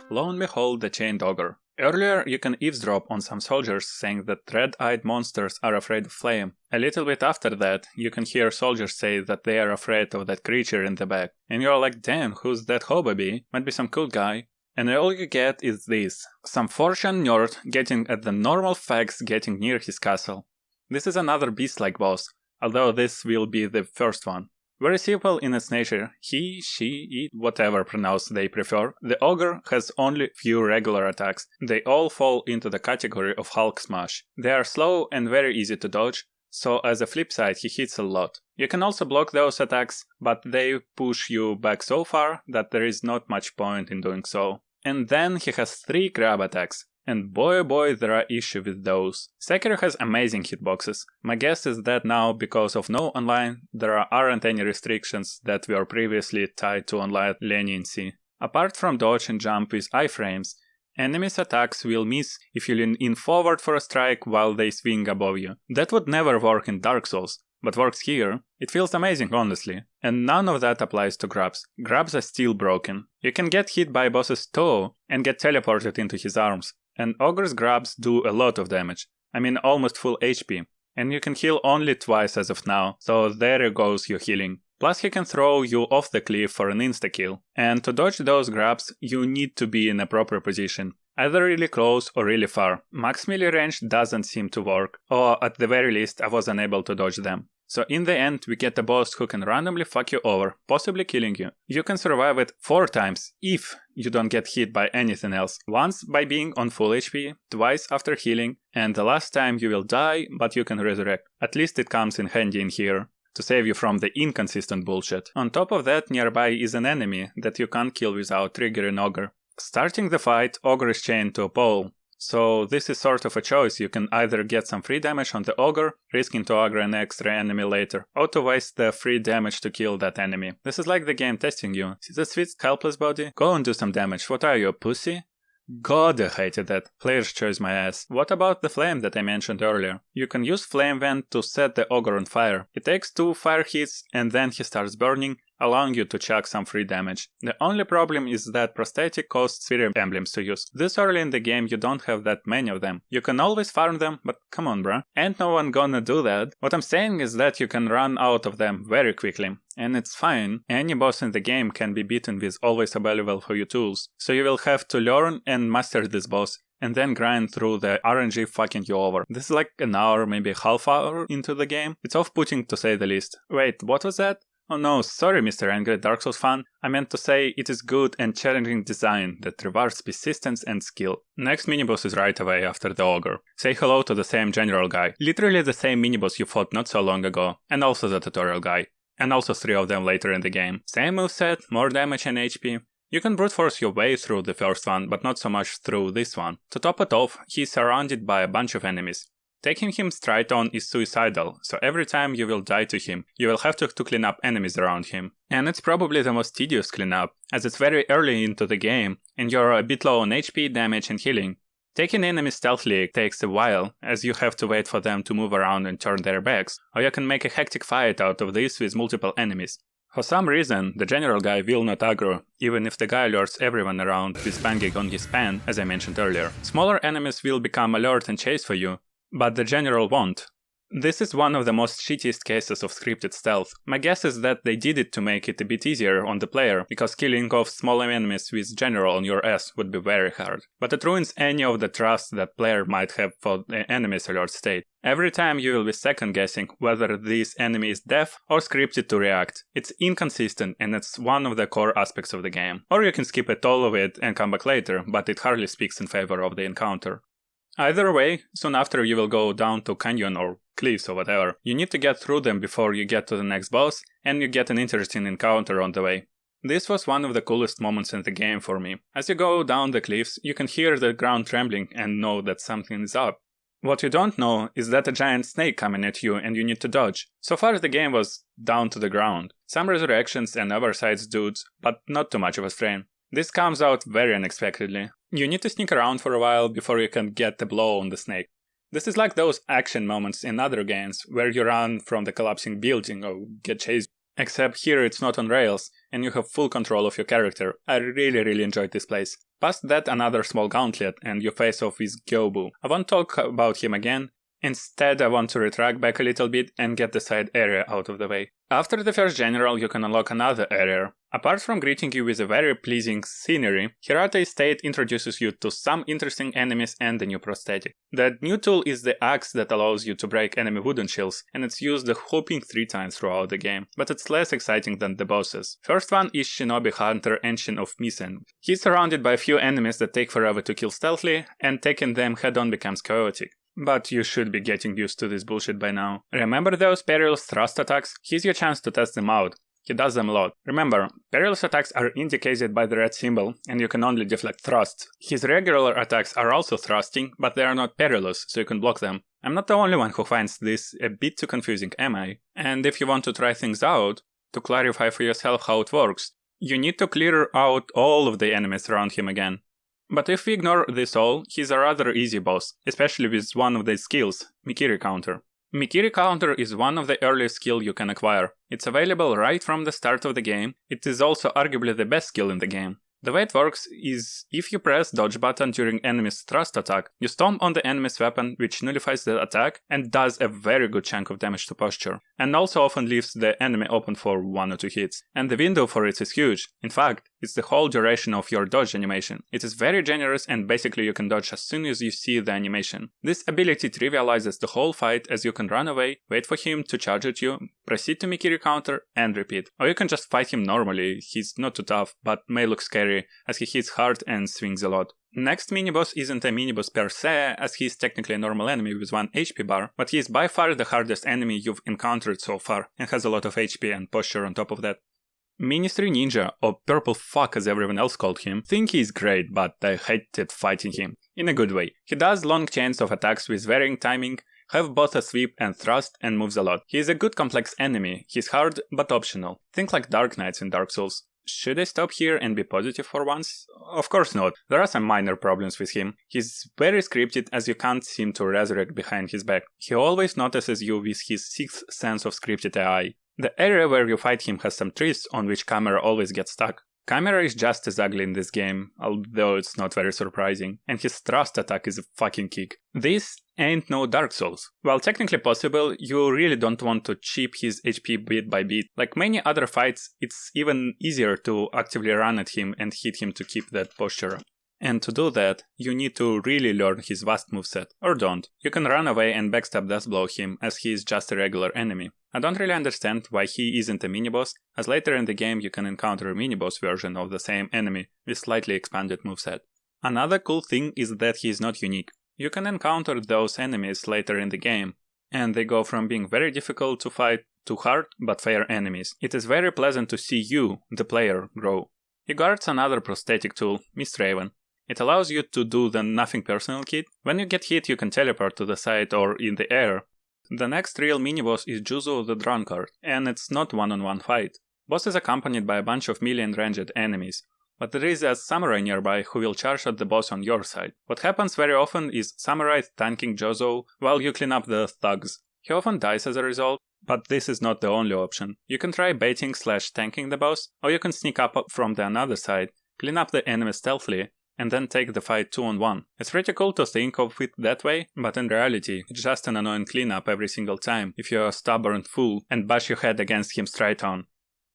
Lo and behold, the Chained Ogre. Earlier, you can eavesdrop on some soldiers saying that red-eyed monsters are afraid of flame. A little bit after that, you can hear soldiers say that they are afraid of that creature in the back. And you're like, damn, who's that hobbity? Might be some cool guy. And all you get is this. Some 4chan nerd getting at the normal facts getting near his castle. This is another beast-like boss, although this will be the first one. Very simple in its nature, he, she, it, whatever pronounce they prefer, the ogre has only few regular attacks. They all fall into the category of Hulk Smash. They are slow and very easy to dodge, so as a flip side he hits a lot. You can also block those attacks, but they push you back so far that there is not much point in doing so. And then he has 3 grab attacks. And boy oh boy there are issues with those. Sekiro has amazing hitboxes. My guess is that now, because of no online, there aren't any restrictions that were previously tied to online leniency. Apart from dodge and jump with iframes, enemies' attacks will miss if you lean in forward for a strike while they swing above you. That would never work in Dark Souls, but works here. It feels amazing, honestly. And none of that applies to grabs. Grabs are still broken. You can get hit by a boss's toe and get teleported into his arms. And Ogre's grabs do a lot of damage. I mean almost full HP. And you can heal only twice as of now, so there goes your healing. Plus he can throw you off the cliff for an insta-kill. And to dodge those grabs, you need to be in a proper position. Either really close or really far. Max melee range doesn't seem to work, or at the very least I was unable to dodge them. So in the end, we get a boss who can randomly fuck you over, possibly killing you. You can survive it 4 times if you don't get hit by anything else. Once by being on full HP, twice after healing, and the last time you will die, but you can resurrect. At least it comes in handy in here, to save you from the inconsistent bullshit. On top of that, nearby is an enemy that you can't kill without triggering Ogre. Starting the fight, Ogre is chained to a pole. So this is sort of a choice. You can either get some free damage on the Ogre, risking to aggro an extra enemy later, or to waste the free damage to kill that enemy. This is like the game testing you. See the sweet helpless body? Go and do some damage. What are you, a pussy? God, I hated that. Player's choice my ass. What about the flame that I mentioned earlier? You can use Flame Vent to set the Ogre on fire. It takes 2 fire hits and then he starts burning, allowing you to chuck some free damage. The only problem is that prosthetic costs Sphere emblems to use. This early in the game you don't have that many of them. You can always farm them, but come on bruh. Ain't no one gonna do that. What I'm saying is that you can run out of them very quickly. And it's fine, any boss in the game can be beaten with always available for you tools. So you will have to learn and master this boss, and then grind through the RNG fucking you over. This is like an hour, maybe half hour into the game. It's off-putting to say the least. Wait, what was that? Oh no, sorry Mr. Angry Dark Souls fan. I meant to say it is good and challenging design that rewards persistence and skill. Next miniboss is right away after the ogre. Say hello to the same general guy. Literally the same miniboss you fought not so long ago. And also the tutorial guy. And also 3 of them later in the game. Same moveset, more damage and HP. You can brute force your way through the first one, but not so much through this one. To top it off, he is surrounded by a bunch of enemies. Taking him straight on is suicidal, so every time you will die to him, you will have to clean up enemies around him. And it's probably the most tedious cleanup, as it's very early into the game, and you're a bit low on HP, damage and healing. Taking enemies stealthily takes a while, as you have to wait for them to move around and turn their backs, or you can make a hectic fight out of this with multiple enemies. For some reason, the general guy will not aggro, even if the guy lures everyone around with banging on his pan, as I mentioned earlier. Smaller enemies will become alert and chase for you, but the general won't. This is one of the most shittiest cases of scripted stealth. My guess is that they did it to make it a bit easier on the player, because killing off smaller enemies with general on your ass would be very hard. But it ruins any of the trust that player might have for the enemy's alert state. Every time you will be second guessing whether this enemy is deaf or scripted to react. It's inconsistent and it's one of the core aspects of the game. Or you can skip it all of it and come back later, but it hardly speaks in favor of the encounter. Either way, soon after you will go down to canyon or cliffs or whatever. You need to get through them before you get to the next boss, and you get an interesting encounter on the way. This was one of the coolest moments in the game for me. As you go down the cliffs, you can hear the ground trembling and know that something is up. What you don't know is that a giant snake coming at you and you need to dodge. So far the game was down to the ground. Some resurrections and oversized dudes, but not too much of a strain. This comes out very unexpectedly. You need to sneak around for a while before you can get a blow on the snake. This is like those action moments in other games where you run from the collapsing building or get chased. Except here it's not on rails and you have full control of your character. I really enjoyed this place. Past that, another small gauntlet and you face off with Gyobu. I won't talk about him again. Instead, I want to retract back a little bit and get the side area out of the way. After the first general, you can unlock another area. Apart from greeting you with a very pleasing scenery, Hirata Estate introduces you to some interesting enemies and a new prosthetic. The new tool is the axe that allows you to break enemy wooden shields, and it's used a whopping 3 times throughout the game, but it's less exciting than the bosses. First one is Shinobi Hunter Enshin of Misen. He's surrounded by a few enemies that take forever to kill stealthily, and taking them head-on becomes chaotic. But you should be getting used to this bullshit by now. Remember those perilous thrust attacks? Here's your chance to test them out. He does them a lot. Remember, perilous attacks are indicated by the red symbol, and you can only deflect thrusts. His regular attacks are also thrusting, but they are not perilous, so you can block them. I'm not the only one who finds this a bit too confusing, am I? And if you want to try things out, to clarify for yourself how it works, you need to clear out all of the enemies around him again. But if we ignore this all, he's a rather easy boss, especially with one of the skills, Mikiri Counter. Mikiri Counter is one of the earliest skills you can acquire. It's available right from the start of the game. It is also arguably the best skill in the game. The way it works is, if you press dodge button during enemy's thrust attack, you stomp on the enemy's weapon, which nullifies the attack and does a very good chunk of damage to posture, and also often leaves the enemy open for 1 or 2 hits. And the window for it is huge. In fact, it's the whole duration of your dodge animation. It is very generous and basically you can dodge as soon as you see the animation. This ability trivializes the whole fight as you can run away, wait for him to charge at you, proceed to Mikiri Counter and repeat. Or you can just fight him normally. He's not too tough, but may look scary as he hits hard and swings a lot. Next miniboss isn't a miniboss per se, as he is technically a normal enemy with 1 HP bar, but he is by far the hardest enemy you've encountered so far, and has a lot of HP and posture on top of that. Ministry Ninja, or Purple Fuck as everyone else called him, think he's great, but I hated fighting him. In a good way. He does long chains of attacks with varying timing, have both a sweep and thrust, and moves a lot. He is a good complex enemy, he's hard but optional. Think like Dark Knights in Dark Souls. Should I stop here and be positive for once? Of course not. There are some minor problems with him. He's very scripted as you can't seem to resurrect behind his back. He always notices you with his 6th sense of scripted AI. The area where you fight him has some trees on which camera always gets stuck. Camera is just as ugly in this game, although it's not very surprising, and his thrust attack is a fucking kick. This ain't no Dark Souls. While technically possible, you really don't want to chip his HP bit by bit. Like many other fights, it's even easier to actively run at him and hit him to keep that posture. And to do that, you need to really learn his vast moveset, or don't. You can run away and backstab deathblow him as he is just a regular enemy. I don't really understand why he isn't a miniboss, as later in the game you can encounter a miniboss version of the same enemy with slightly expanded moveset. Another cool thing is that he is not unique. You can encounter those enemies later in the game, and they go from being very difficult to fight to hard but fair enemies. It is very pleasant to see you, the player, grow. He guards another prosthetic tool, Mist Raven. It allows you to do the Nothing Personal kit. When you get hit you can teleport to the side or in the air. The next real miniboss is Juzo the Drunkard, and it's not one-on-one fight. Boss is accompanied by a bunch of melee and ranged enemies, but there is a samurai nearby who will charge at the boss on your side. What happens very often is samurai tanking Juzo while you clean up the thugs. He often dies as a result, but this is not the only option. You can try baiting/tanking the boss, or you can sneak up from the another side, clean up the enemy stealthily, and then take the fight 2-on-1. It's pretty cool to think of it that way, but in reality, it's just an annoying cleanup every single time if you're a stubborn fool and bash your head against him straight on.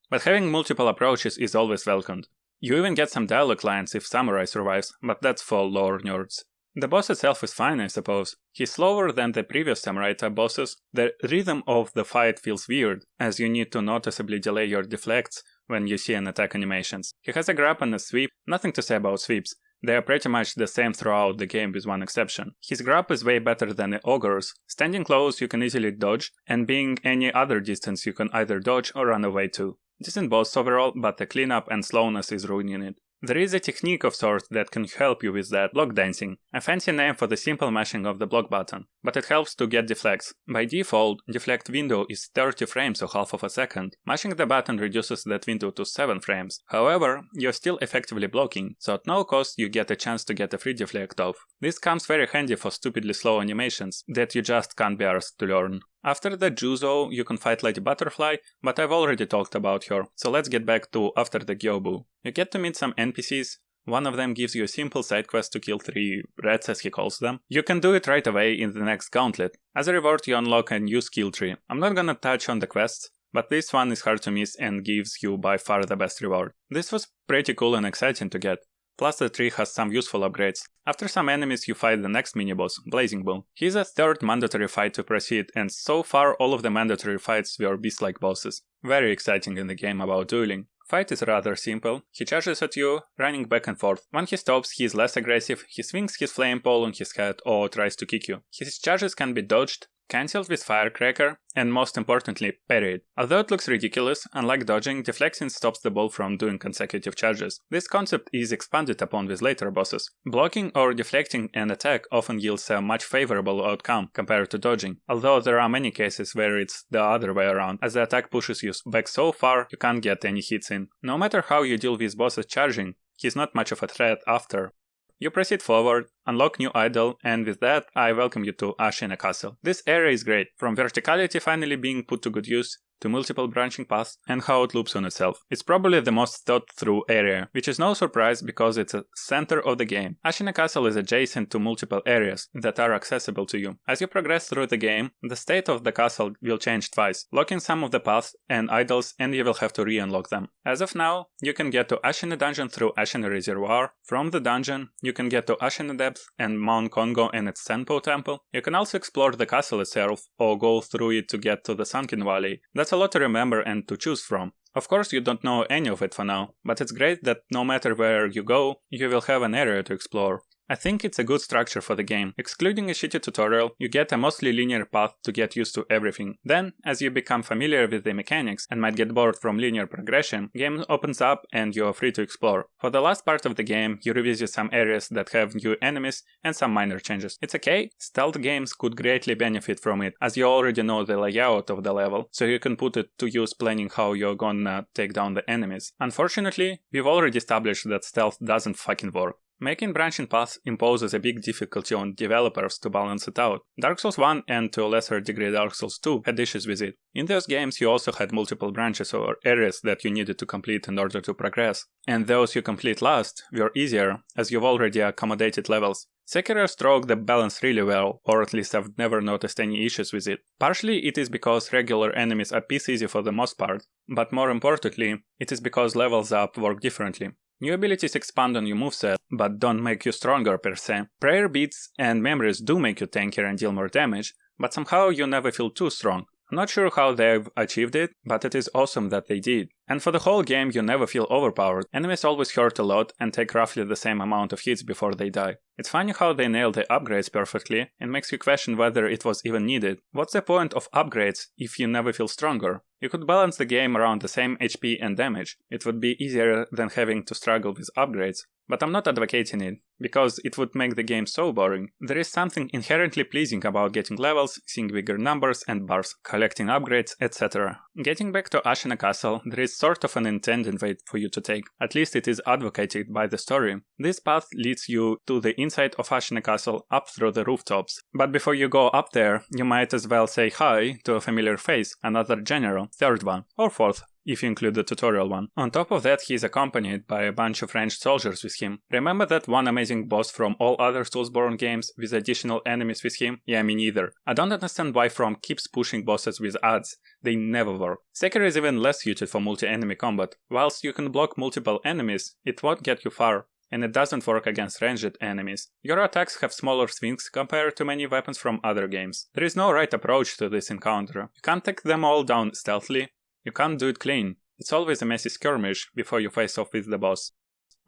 But having multiple approaches is always welcomed. You even get some dialogue lines if Samurai survives, but that's for lore nerds. The boss itself is fine, I suppose. He's slower than the previous Samurai type bosses. The rhythm of the fight feels weird, as you need to noticeably delay your deflects when you see an attack animations. He has a grab and a sweep, nothing to say about sweeps. They are pretty much the same throughout the game with one exception. His grab is way better than the Ogre's. Standing close you can easily dodge, and being any other distance you can either dodge or run away to. Decent boss overall, but the cleanup and slowness is ruining it. There is a technique of sorts that can help you with that, block dancing, a fancy name for the simple mashing of the block button, but it helps to get deflects. By default, deflect window is 30 frames or half of a second. Mashing the button reduces that window to 7 frames. However, you're still effectively blocking, so at no cost you get a chance to get a free deflect off. This comes very handy for stupidly slow animations that you just can't be arsed to learn. After the Juzo, you can fight Lady Butterfly, but I've already talked about her, so let's get back to after the Gyobu. You get to meet some NPCs. One of them gives you a simple side quest to kill 3 rats as he calls them. You can do it right away in the next gauntlet. As a reward you unlock a new skill tree. I'm not gonna touch on the quests, but this one is hard to miss and gives you by far the best reward. This was pretty cool and exciting to get. Plus the tree has some useful upgrades. After some enemies you fight the next miniboss, Blazing Bull. He's a third mandatory fight to proceed, and so far all of the mandatory fights were beast-like bosses. Very exciting in the game about dueling. Fight is rather simple. He charges at you, running back and forth. When he stops, he is less aggressive, he swings his flame pole on his head or tries to kick you. His charges can be dodged, cancelled with Firecracker, and most importantly, parried. Although it looks ridiculous, unlike dodging, deflecting stops the ball from doing consecutive charges. This concept is expanded upon with later bosses. Blocking or deflecting an attack often yields a much favorable outcome compared to dodging, although there are many cases where it's the other way around, as the attack pushes you back so far you can't get any hits in. No matter how you deal with bosses charging, he's not much of a threat after. You proceed forward, unlock new idol, and with that I welcome you to Ashina Castle. This area is great, from verticality finally being put to good use, to multiple branching paths, and how it loops on itself. It's probably the most thought through area, which is no surprise because it's a center of the game. Ashina Castle is adjacent to multiple areas that are accessible to you. As you progress through the game, the state of the castle will change twice, locking some of the paths and idols, and you will have to re-unlock them. As of now, you can get to Ashina Dungeon through Ashina Reservoir. From the dungeon, you can get to Ashina Depths and Mount Kongo and its Senpo Temple. You can also explore the castle itself, or go through it to get to the Sunken Valley. That's a lot to remember and to choose from. Of course you don't know any of it for now, but it's great that no matter where you go, you will have an area to explore. I think it's a good structure for the game. Excluding a shitty tutorial, you get a mostly linear path to get used to everything. Then, as you become familiar with the mechanics and might get bored from linear progression, game opens up and you are free to explore. For the last part of the game, you revisit some areas that have new enemies and some minor changes. It's okay, stealth games could greatly benefit from it, as you already know the layout of the level, so you can put it to use planning how you're gonna take down the enemies. Unfortunately, we've already established that stealth doesn't fucking work. Making branching paths imposes a big difficulty on developers to balance it out. Dark Souls 1 and to a lesser degree Dark Souls 2 had issues with it. In those games you also had multiple branches or areas that you needed to complete in order to progress, and those you complete last were easier as you've already accommodated levels. Sekiro struck the balance really well, or at least I've never noticed any issues with it. Partially it is because regular enemies are piece easy for the most part, but more importantly, it is because levels up work differently. New abilities expand on your moveset, but don't make you stronger per se. Prayer beads and memories do make you tankier and deal more damage, but somehow you never feel too strong. I'm not sure how they've achieved it, but it is awesome that they did. And for the whole game you never feel overpowered. Enemies always hurt a lot and take roughly the same amount of hits before they die. It's funny how they nail the upgrades perfectly and makes you question whether it was even needed. What's the point of upgrades if you never feel stronger? You could balance the game around the same HP and damage. It would be easier than having to struggle with upgrades. But I'm not advocating it, because it would make the game so boring. There is something inherently pleasing about getting levels, seeing bigger numbers and bars, collecting upgrades, etc. Getting back to Ashina Castle, there is sort of an intended way for you to take. At least it is advocated by the story. This path leads you to the inside of Ashina Castle up through the rooftops. But before you go up there, you might as well say hi to a familiar face, another general, third one, or fourth, if you include the tutorial one. On top of that, he is accompanied by a bunch of ranged soldiers with him. Remember that one amazing boss from all other Soulsborne games with additional enemies with him? Yeah, me neither. I don't understand why From keeps pushing bosses with adds. They never work. Sekiro is even less suited for multi-enemy combat. Whilst you can block multiple enemies, it won't get you far. And it doesn't work against ranged enemies. Your attacks have smaller swings compared to many weapons from other games. There is no right approach to this encounter. You can't take them all down stealthily. You can't do it clean. It's always a messy skirmish before you face off with the boss.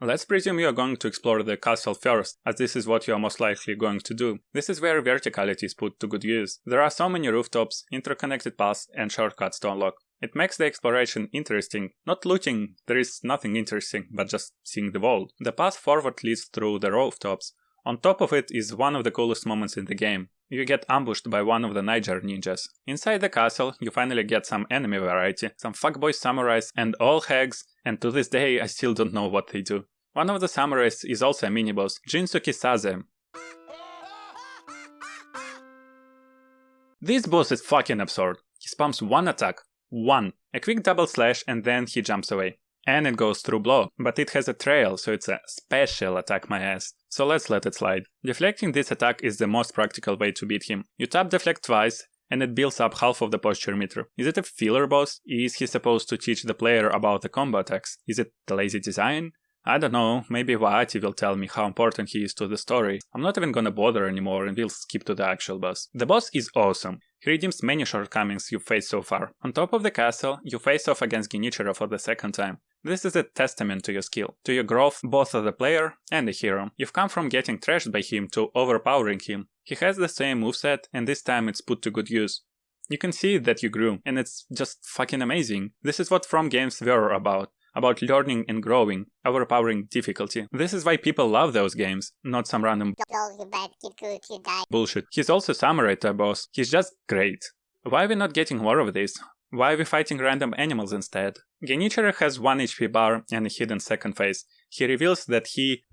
Let's presume you are going to explore the castle first, as this is what you are most likely going to do. This is where verticality is put to good use. There are so many rooftops, interconnected paths and shortcuts to unlock. It makes the exploration interesting. Not looting, there is nothing interesting, but just seeing the world. The path forward leads through the rooftops. On top of it is one of the coolest moments in the game. You get ambushed by one of the Niger ninjas. Inside the castle, you finally get some enemy variety, some fuckboy samurais and all hags, and to this day I still don't know what they do. One of the samurais is also a mini-boss, Jinsuke Saze. This boss is fucking absurd. He spams one attack. One. A quick double slash and then he jumps away. And it goes through blow, but it has a trail, so it's a special attack my ass. So let's let it slide. Deflecting this attack is the most practical way to beat him. You tap deflect twice, and it builds up half of the posture meter. Is it a filler boss? Is he supposed to teach the player about the combo attacks? Is it the lazy design? I don't know, maybe Vaati will tell me how important he is to the story. I'm not even gonna bother anymore and we'll skip to the actual boss. The boss is awesome. He redeems many shortcomings you've faced so far. On top of the castle, you face off against Genichiro for the second time. This is a testament to your skill, to your growth both as a player and a hero. You've come from getting trashed by him to overpowering him. He has the same moveset and this time it's put to good use. You can see that you grew, and it's just fucking amazing. This is what From games were about learning and growing, overpowering difficulty. This is why people love those games, not some random bullshit. He's also samurai type boss. He's just great. Why are we not getting more of this? Why are we fighting random animals instead? Genichiro has 1 HP bar and a hidden second phase. He reveals that he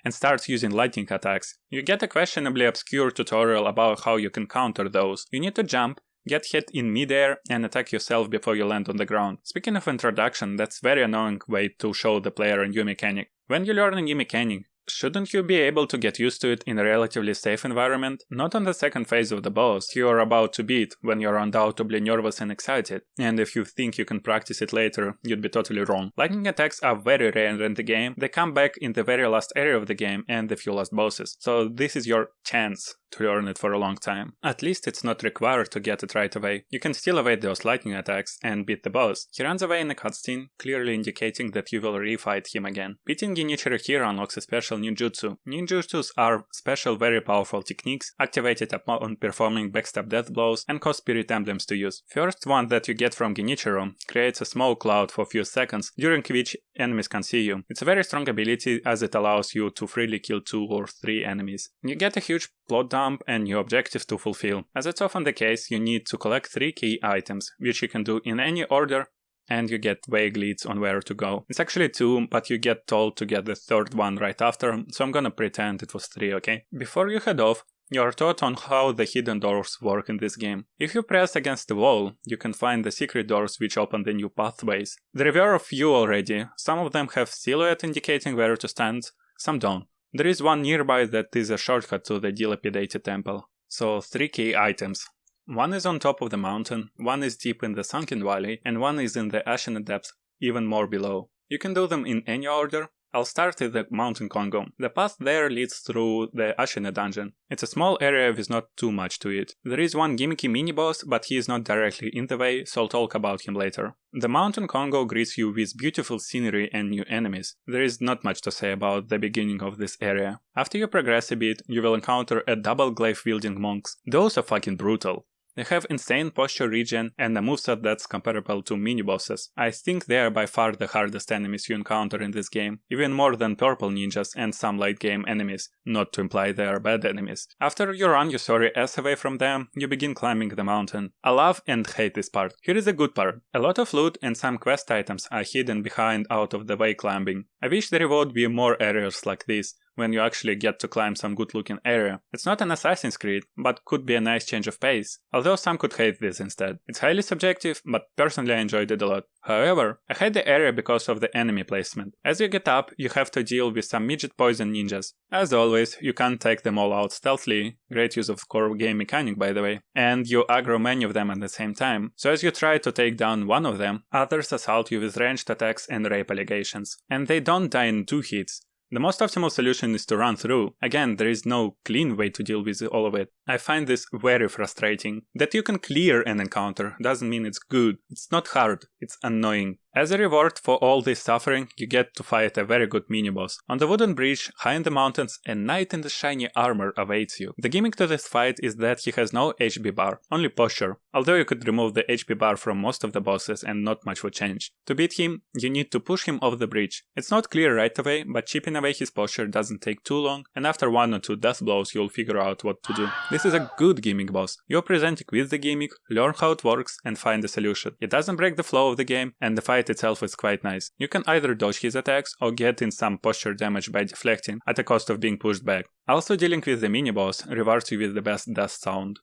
and starts using lightning attacks. You get a questionably obscure tutorial about how you can counter those. You need to jump, get hit in midair and attack yourself before you land on the ground. Speaking of introduction, that's very annoying way to show the player a new mechanic. When you learn a new mechanic, shouldn't you be able to get used to it in a relatively safe environment? Not on the second phase of the boss you are about to beat, when you're undoubtedly nervous and excited. And if you think you can practice it later, you'd be totally wrong. Lightning attacks are very rare in the game, they come back in the very last area of the game and the few last bosses. So this is your chance to learn it for a long time. At least it's not required to get it right away. You can still evade those lightning attacks and beat the boss. He runs away in a cutscene, clearly indicating that you will refight him again. Beating Genichiro here unlocks a special ninjutsu. Ninjutsus are special very powerful techniques activated upon performing backstab death blows and cause spirit emblems to use. First one that you get from Genichiro creates a smoke cloud for a few seconds, during which enemies can see you. It's a very strong ability as it allows you to freely kill 2 or 3 enemies. You get a huge plot dump and new objectives to fulfill. As it's often the case, you need to collect 3 key items, which you can do in any order, and you get vague leads on where to go. It's actually 2, but you get told to get the 3rd one right after, so I'm gonna pretend it was 3, okay? Before you head off, you are taught on how the hidden doors work in this game. If you press against the wall, you can find the secret doors which open the new pathways. There were a few already. Some of them have silhouette indicating where to stand, some don't. There is one nearby that is a shortcut to the dilapidated temple. So 3 key items. One is on top of the mountain, one is deep in the Sunken Valley, and one is in the Ashina Depths, even more below. You can do them in any order. I'll start with the Mountain Kongo. The path there leads through the Ashina dungeon. It's a small area with not too much to it. There is one gimmicky mini-boss, but he is not directly in the way, so I'll talk about him later. The Mountain Kongo greets you with beautiful scenery and new enemies. There is not much to say about the beginning of this area. After you progress a bit, you will encounter a double glaive wielding monks. Those are fucking brutal. They have insane posture regen and a moveset that's comparable to mini-bosses. I think they are by far the hardest enemies you encounter in this game, even more than purple ninjas and some late game enemies, not to imply they are bad enemies. After you run your sorry ass away from them, you begin climbing the mountain. I love and hate this part. Here is the good part. A lot of loot and some quest items are hidden behind out of the way climbing. I wish there would be more areas like this, when you actually get to climb some good looking area. It's not an Assassin's Creed, but could be a nice change of pace, although some could hate this instead. It's highly subjective, but personally I enjoyed it a lot. However, I hate the area because of the enemy placement. As you get up, you have to deal with some midget poison ninjas. As always, you can't take them all out stealthily, great use of core game mechanic by the way, and you aggro many of them at the same time, so as you try to take down one of them, others assault you with ranged attacks and rape allegations. And they don't die in 2 hits. The most optimal solution is to run through. Again, there is no clean way to deal with all of it. I find this very frustrating. That you can clear an encounter doesn't mean it's good. It's not hard, it's annoying. As a reward for all this suffering, you get to fight a very good mini-boss. On the wooden bridge, high in the mountains, a knight in the shiny armor awaits you. The gimmick to this fight is that he has no HP bar, only posture, although you could remove the HP bar from most of the bosses and not much would change. To beat him, you need to push him off the bridge. It's not clear right away, but chipping away his posture doesn't take too long, and after 1 or 2 death blows you'll figure out what to do. This is a good gimmick boss. You're presented with the gimmick, learn how it works, and find a solution. It doesn't break the flow of the game, and the fight itself is quite nice. You can either dodge his attacks or get in some posture damage by deflecting, at the cost of being pushed back. Also, dealing with the mini-boss rewards you with the best death sound.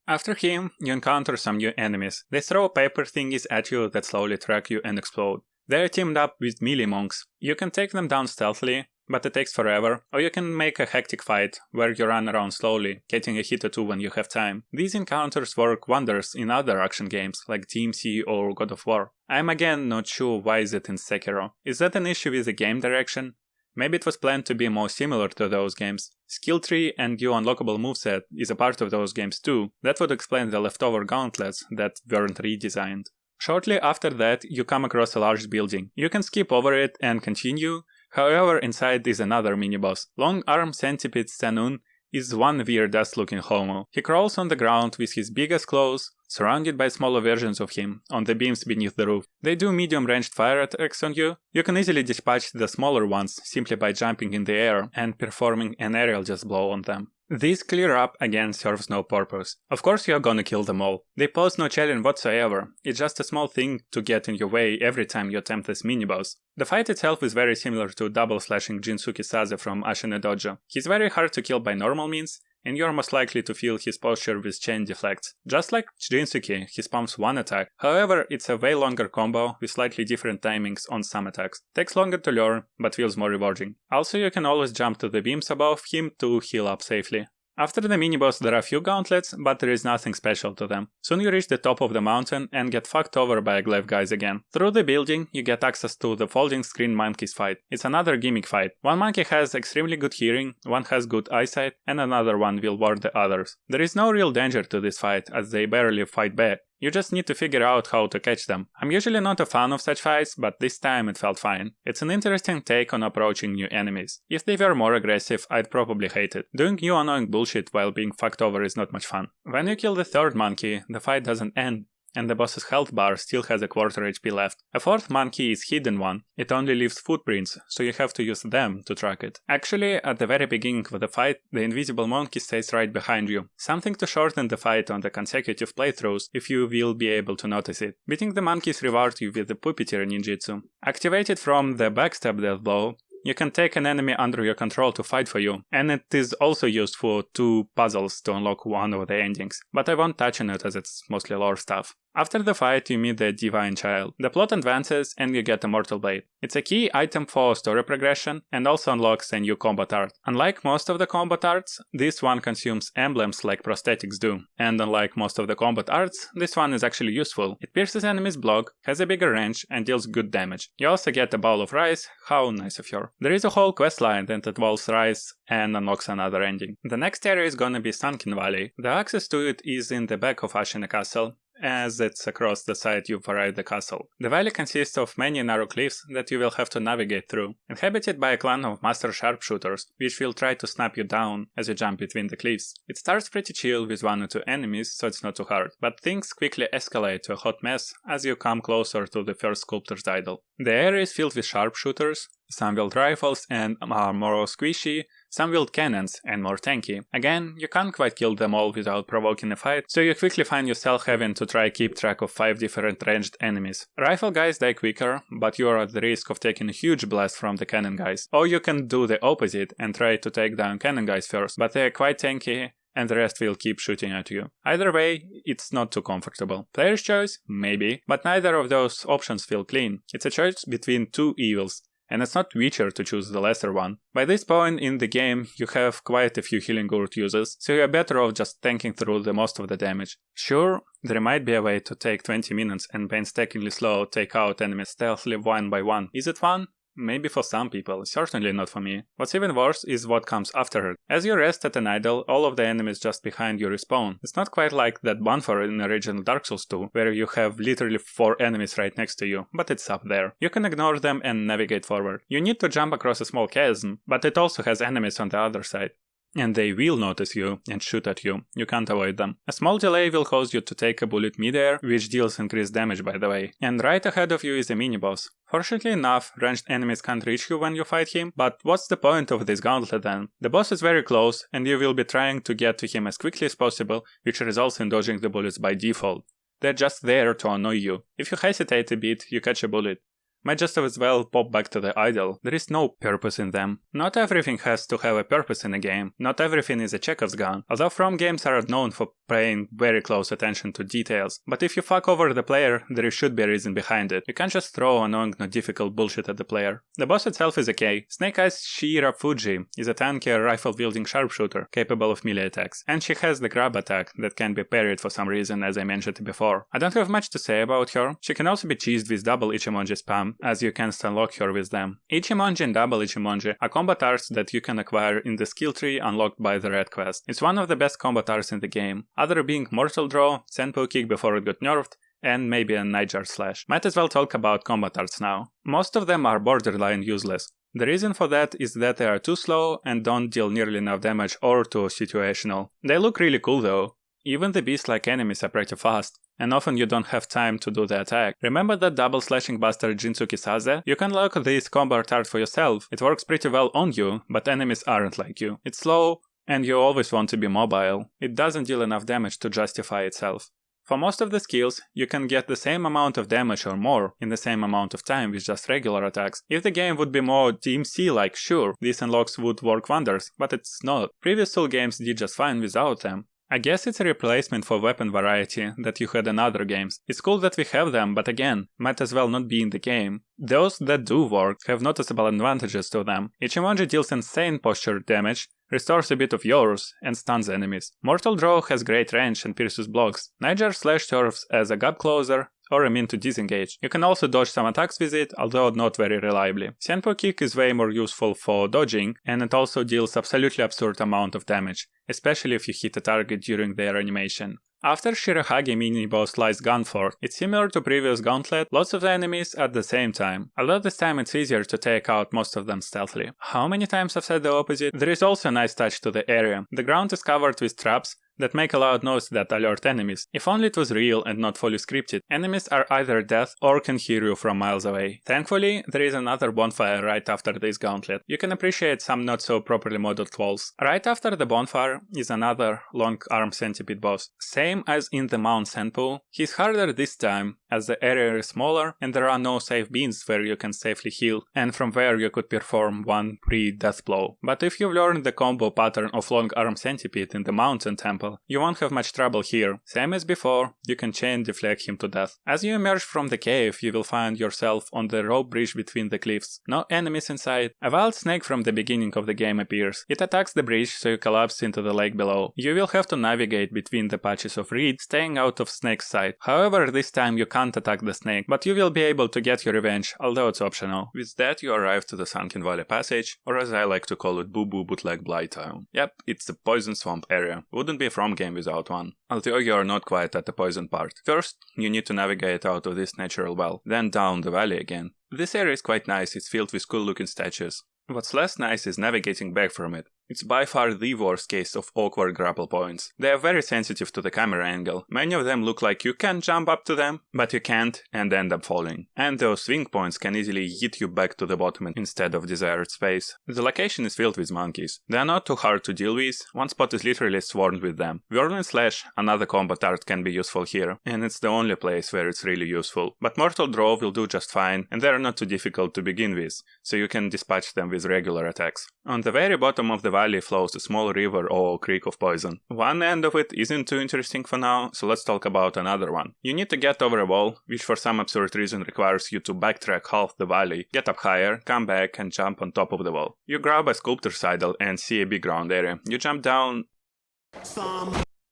After him, you encounter some new enemies. They throw paper thingies at you that slowly track you and explode. They are teamed up with melee monks. You can take them down stealthily, but it takes forever, or you can make a hectic fight, where you run around slowly, getting a hit or 2 when you have time. These encounters work wonders in other action games, like DMC or God of War. I'm again not sure why is it in Sekiro. Is that an issue with the game direction? Maybe it was planned to be more similar to those games. Skill tree and new unlockable moveset is a part of those games too. That would explain the leftover gauntlets that weren't redesigned. Shortly after that, you come across a large building. You can skip over it and continue. However, inside is another mini-boss. Long-arm centipede Sanun is one weird-ass looking homo. He crawls on the ground with his biggest claws, surrounded by smaller versions of him, on the beams beneath the roof. They do medium-ranged fire attacks on you. You can easily dispatch the smaller ones simply by jumping in the air and performing an aerial just blow on them. This clear up again serves no purpose. Of course you're gonna kill them all. They pose no challenge whatsoever. It's just a small thing to get in your way every time you attempt this mini-boss. The fight itself is very similar to double-slashing Jinsuke Saze from Ashina Dojo. He's very hard to kill by normal means, and you're most likely to feel his posture with chain deflects. Just like Jinsuke, he spams one attack. However, it's a way longer combo with slightly different timings on some attacks. Takes longer to learn, but feels more rewarding. Also, you can always jump to the beams above him to heal up safely. After the mini-boss there are a few gauntlets, but there is nothing special to them. Soon you reach the top of the mountain and get fucked over by glaive guys again. Through the building, you get access to the folding screen monkeys fight. It's another gimmick fight. One monkey has extremely good hearing, one has good eyesight, and another one will ward the others. There is no real danger to this fight, as they barely fight back. You just need to figure out how to catch them. I'm usually not a fan of such fights, but this time it felt fine. It's an interesting take on approaching new enemies. If they were more aggressive, I'd probably hate it. Doing new annoying bullshit while being fucked over is not much fun. When you kill the third monkey, the fight doesn't end, and the boss's health bar still has a quarter HP left. A fourth monkey is hidden one. It only leaves footprints, so you have to use them to track it. Actually, at the very beginning of the fight, the invisible monkey stays right behind you. Something to shorten the fight on the consecutive playthroughs, if you will be able to notice it. Beating the monkeys rewards you with the puppeteer ninjutsu. Activated from the backstab death blow, you can take an enemy under your control to fight for you, and it is also used for 2 puzzles to unlock one of the endings, but I won't touch on it as it's mostly lore stuff. After the fight, you meet the Divine Child. The plot advances and you get a Mortal Blade. It's a key item for story progression and also unlocks a new combat art. Unlike most of the combat arts, this one consumes emblems like prosthetics do. And unlike most of the combat arts, this one is actually useful. It pierces enemies' block, has a bigger range, and deals good damage. You also get a bowl of rice, how nice of her. There is a whole questline that involves rice and unlocks another ending. The next area is gonna be Sunken Valley. The access to it is in the back of Ashina Castle, as it's across the side you've arrived the castle. The valley consists of many narrow cliffs that you will have to navigate through, inhabited by a clan of master sharpshooters, which will try to snap you down as you jump between the cliffs. It starts pretty chill with 1 or 2 enemies, so it's not too hard, but things quickly escalate to a hot mess as you come closer to the first sculptor's idol. The area is filled with sharpshooters, some wield rifles and are more squishy, some wield cannons and more tanky. Again, you can't quite kill them all without provoking a fight, so you quickly find yourself having to try keep track of 5 different ranged enemies. Rifle guys die quicker, but you are at the risk of taking a huge blast from the cannon guys. Or you can do the opposite and try to take down cannon guys first, but they are quite tanky and the rest will keep shooting at you. Either way, it's not too comfortable. Player's choice? Maybe, but neither of those options feel clean. It's a choice between 2 evils. And it's not Witcher to choose the lesser one. By this point in the game, you have quite a few healing word users, so you're better off just tanking through the most of the damage. Sure, there might be a way to take 20 minutes and painstakingly slow take out enemies stealthily one by one. Is it fun? Maybe for some people, certainly not for me. What's even worse is what comes after it. As you rest at an idol, all of the enemies just behind you respawn. It's not quite like that bonfire in original Dark Souls 2, where you have literally 4 enemies right next to you, but it's up there. You can ignore them and navigate forward. You need to jump across a small chasm, but it also has enemies on the other side. And they will notice you and shoot at you. You can't avoid them. A small delay will cause you to take a bullet midair, which deals increased damage by the way. And right ahead of you is a mini-boss. Fortunately enough, ranged enemies can't reach you when you fight him, but what's the point of this gauntlet then? The boss is very close, and you will be trying to get to him as quickly as possible, which results in dodging the bullets by default. They're just there to annoy you. If you hesitate a bit, you catch a bullet. Might just as well pop back to the idol. There is no purpose in them. Not everything has to have a purpose in a game. Not everything is a Chekhov's gun. Although From games are known for paying very close attention to details. But if you fuck over the player, there should be a reason behind it. You can't just throw annoying, not difficult bullshit at the player. The boss itself is okay. Snake Eyes Shirafuji is a tanky rifle-wielding sharpshooter, capable of melee attacks. And she has the grab attack that can be parried for some reason, as I mentioned before. I don't have much to say about her. She can also be cheesed with double Ichimonji spam, as you can unlock her with them. Ichimonji and double Ichimonji are combat arts that you can acquire in the skill tree unlocked by the red quest. It's one of the best combat arts in the game, other being Mortal Draw, Senpou Kick before it got nerfed, and maybe a Nightjar Slash. Might as well talk about combat arts now. Most of them are borderline useless. The reason for that is that they are too slow and don't deal nearly enough damage or too situational. They look really cool though. Even the beast-like enemies are pretty fast, and often you don't have time to do the attack. Remember that double slashing bastard Jinsuki Saze? You can lock this combat art for yourself. It works pretty well on you, but enemies aren't like you. It's slow, and you always want to be mobile. It doesn't deal enough damage to justify itself. For most of the skills, you can get the same amount of damage or more in the same amount of time with just regular attacks. If the game would be more DMC-like, sure, these unlocks would work wonders, but it's not. Previous Soul games did just fine without them. I guess it's a replacement for weapon variety that you had in other games. It's cool that we have them, but again, might as well not be in the game. Those that do work have noticeable advantages to them. Ichimonji deals insane posture damage, restores a bit of yours, and stuns enemies. Mortal Draw has great range and pierces blocks. Nightjar Slash serves as a gap closer, or a mean to disengage. You can also dodge some attacks with it, although not very reliably. Senpou Kick is way more useful for dodging, and it also deals absolutely absurd amount of damage, especially if you hit a target during their animation. After Shirahage mini-boss lies Gunfort, it's similar to previous Gauntlet, lots of enemies at the same time, although this time it's easier to take out most of them stealthily. How many times I've said the opposite? There is also a nice touch to the area. The ground is covered with traps that make a loud noise that alert enemies. If only it was real and not fully scripted. Enemies are either death or can hear you from miles away. Thankfully, there is another bonfire right after this gauntlet. You can appreciate some not so properly modeled walls. Right after the bonfire is another long arm centipede boss. Same as in the Mount Senpou, he's harder this time as the area is smaller and there are no safe beams where you can safely heal and from where you could perform one pre-death blow. But if you've learned the combo pattern of long arm centipede in the mountain temple, simple. You won't have much trouble here. Same as before, you can chain deflect him to death. As you emerge from the cave, you will find yourself on the rope bridge between the cliffs. No enemies inside. A wild snake from the beginning of the game appears. It attacks the bridge, so you collapse into the lake below. You will have to navigate between the patches of reed, staying out of snake's sight. However, this time you can't attack the snake, but you will be able to get your revenge, although it's optional. With that, you arrive to the Sunken Valley passage, or as I like to call it, Boo Boo Bootleg Blighttown. Yep, it's the poison swamp area. Wouldn't be a From game without one. Although you are not quite at the poison part. First, you need to navigate out of this natural well, then down the valley again. This area is quite nice, it's filled with cool looking statues. What's less nice is navigating back from it. It's by far the worst case of awkward grapple points. They are very sensitive to the camera angle. Many of them look like you can jump up to them, but you can't and end up falling. And those swing points can easily hit you back to the bottom instead of desired space. The location is filled with monkeys. They are not too hard to deal with, one spot is literally swarmed with them. Whirling Slash, another combat art, can be useful here, and it's the only place where it's really useful. But Mortal Draw will do just fine, and they are not too difficult to begin with, so you can dispatch them with regular attacks. On the very bottom of the valley flows a small river or creek of poison. One end of it isn't too interesting for now, so let's talk about another one. You need to get over a wall, which for some absurd reason requires you to backtrack half the valley, get up higher, come back and jump on top of the wall. You grab a sculptor's idol and see a big round area. You jump down...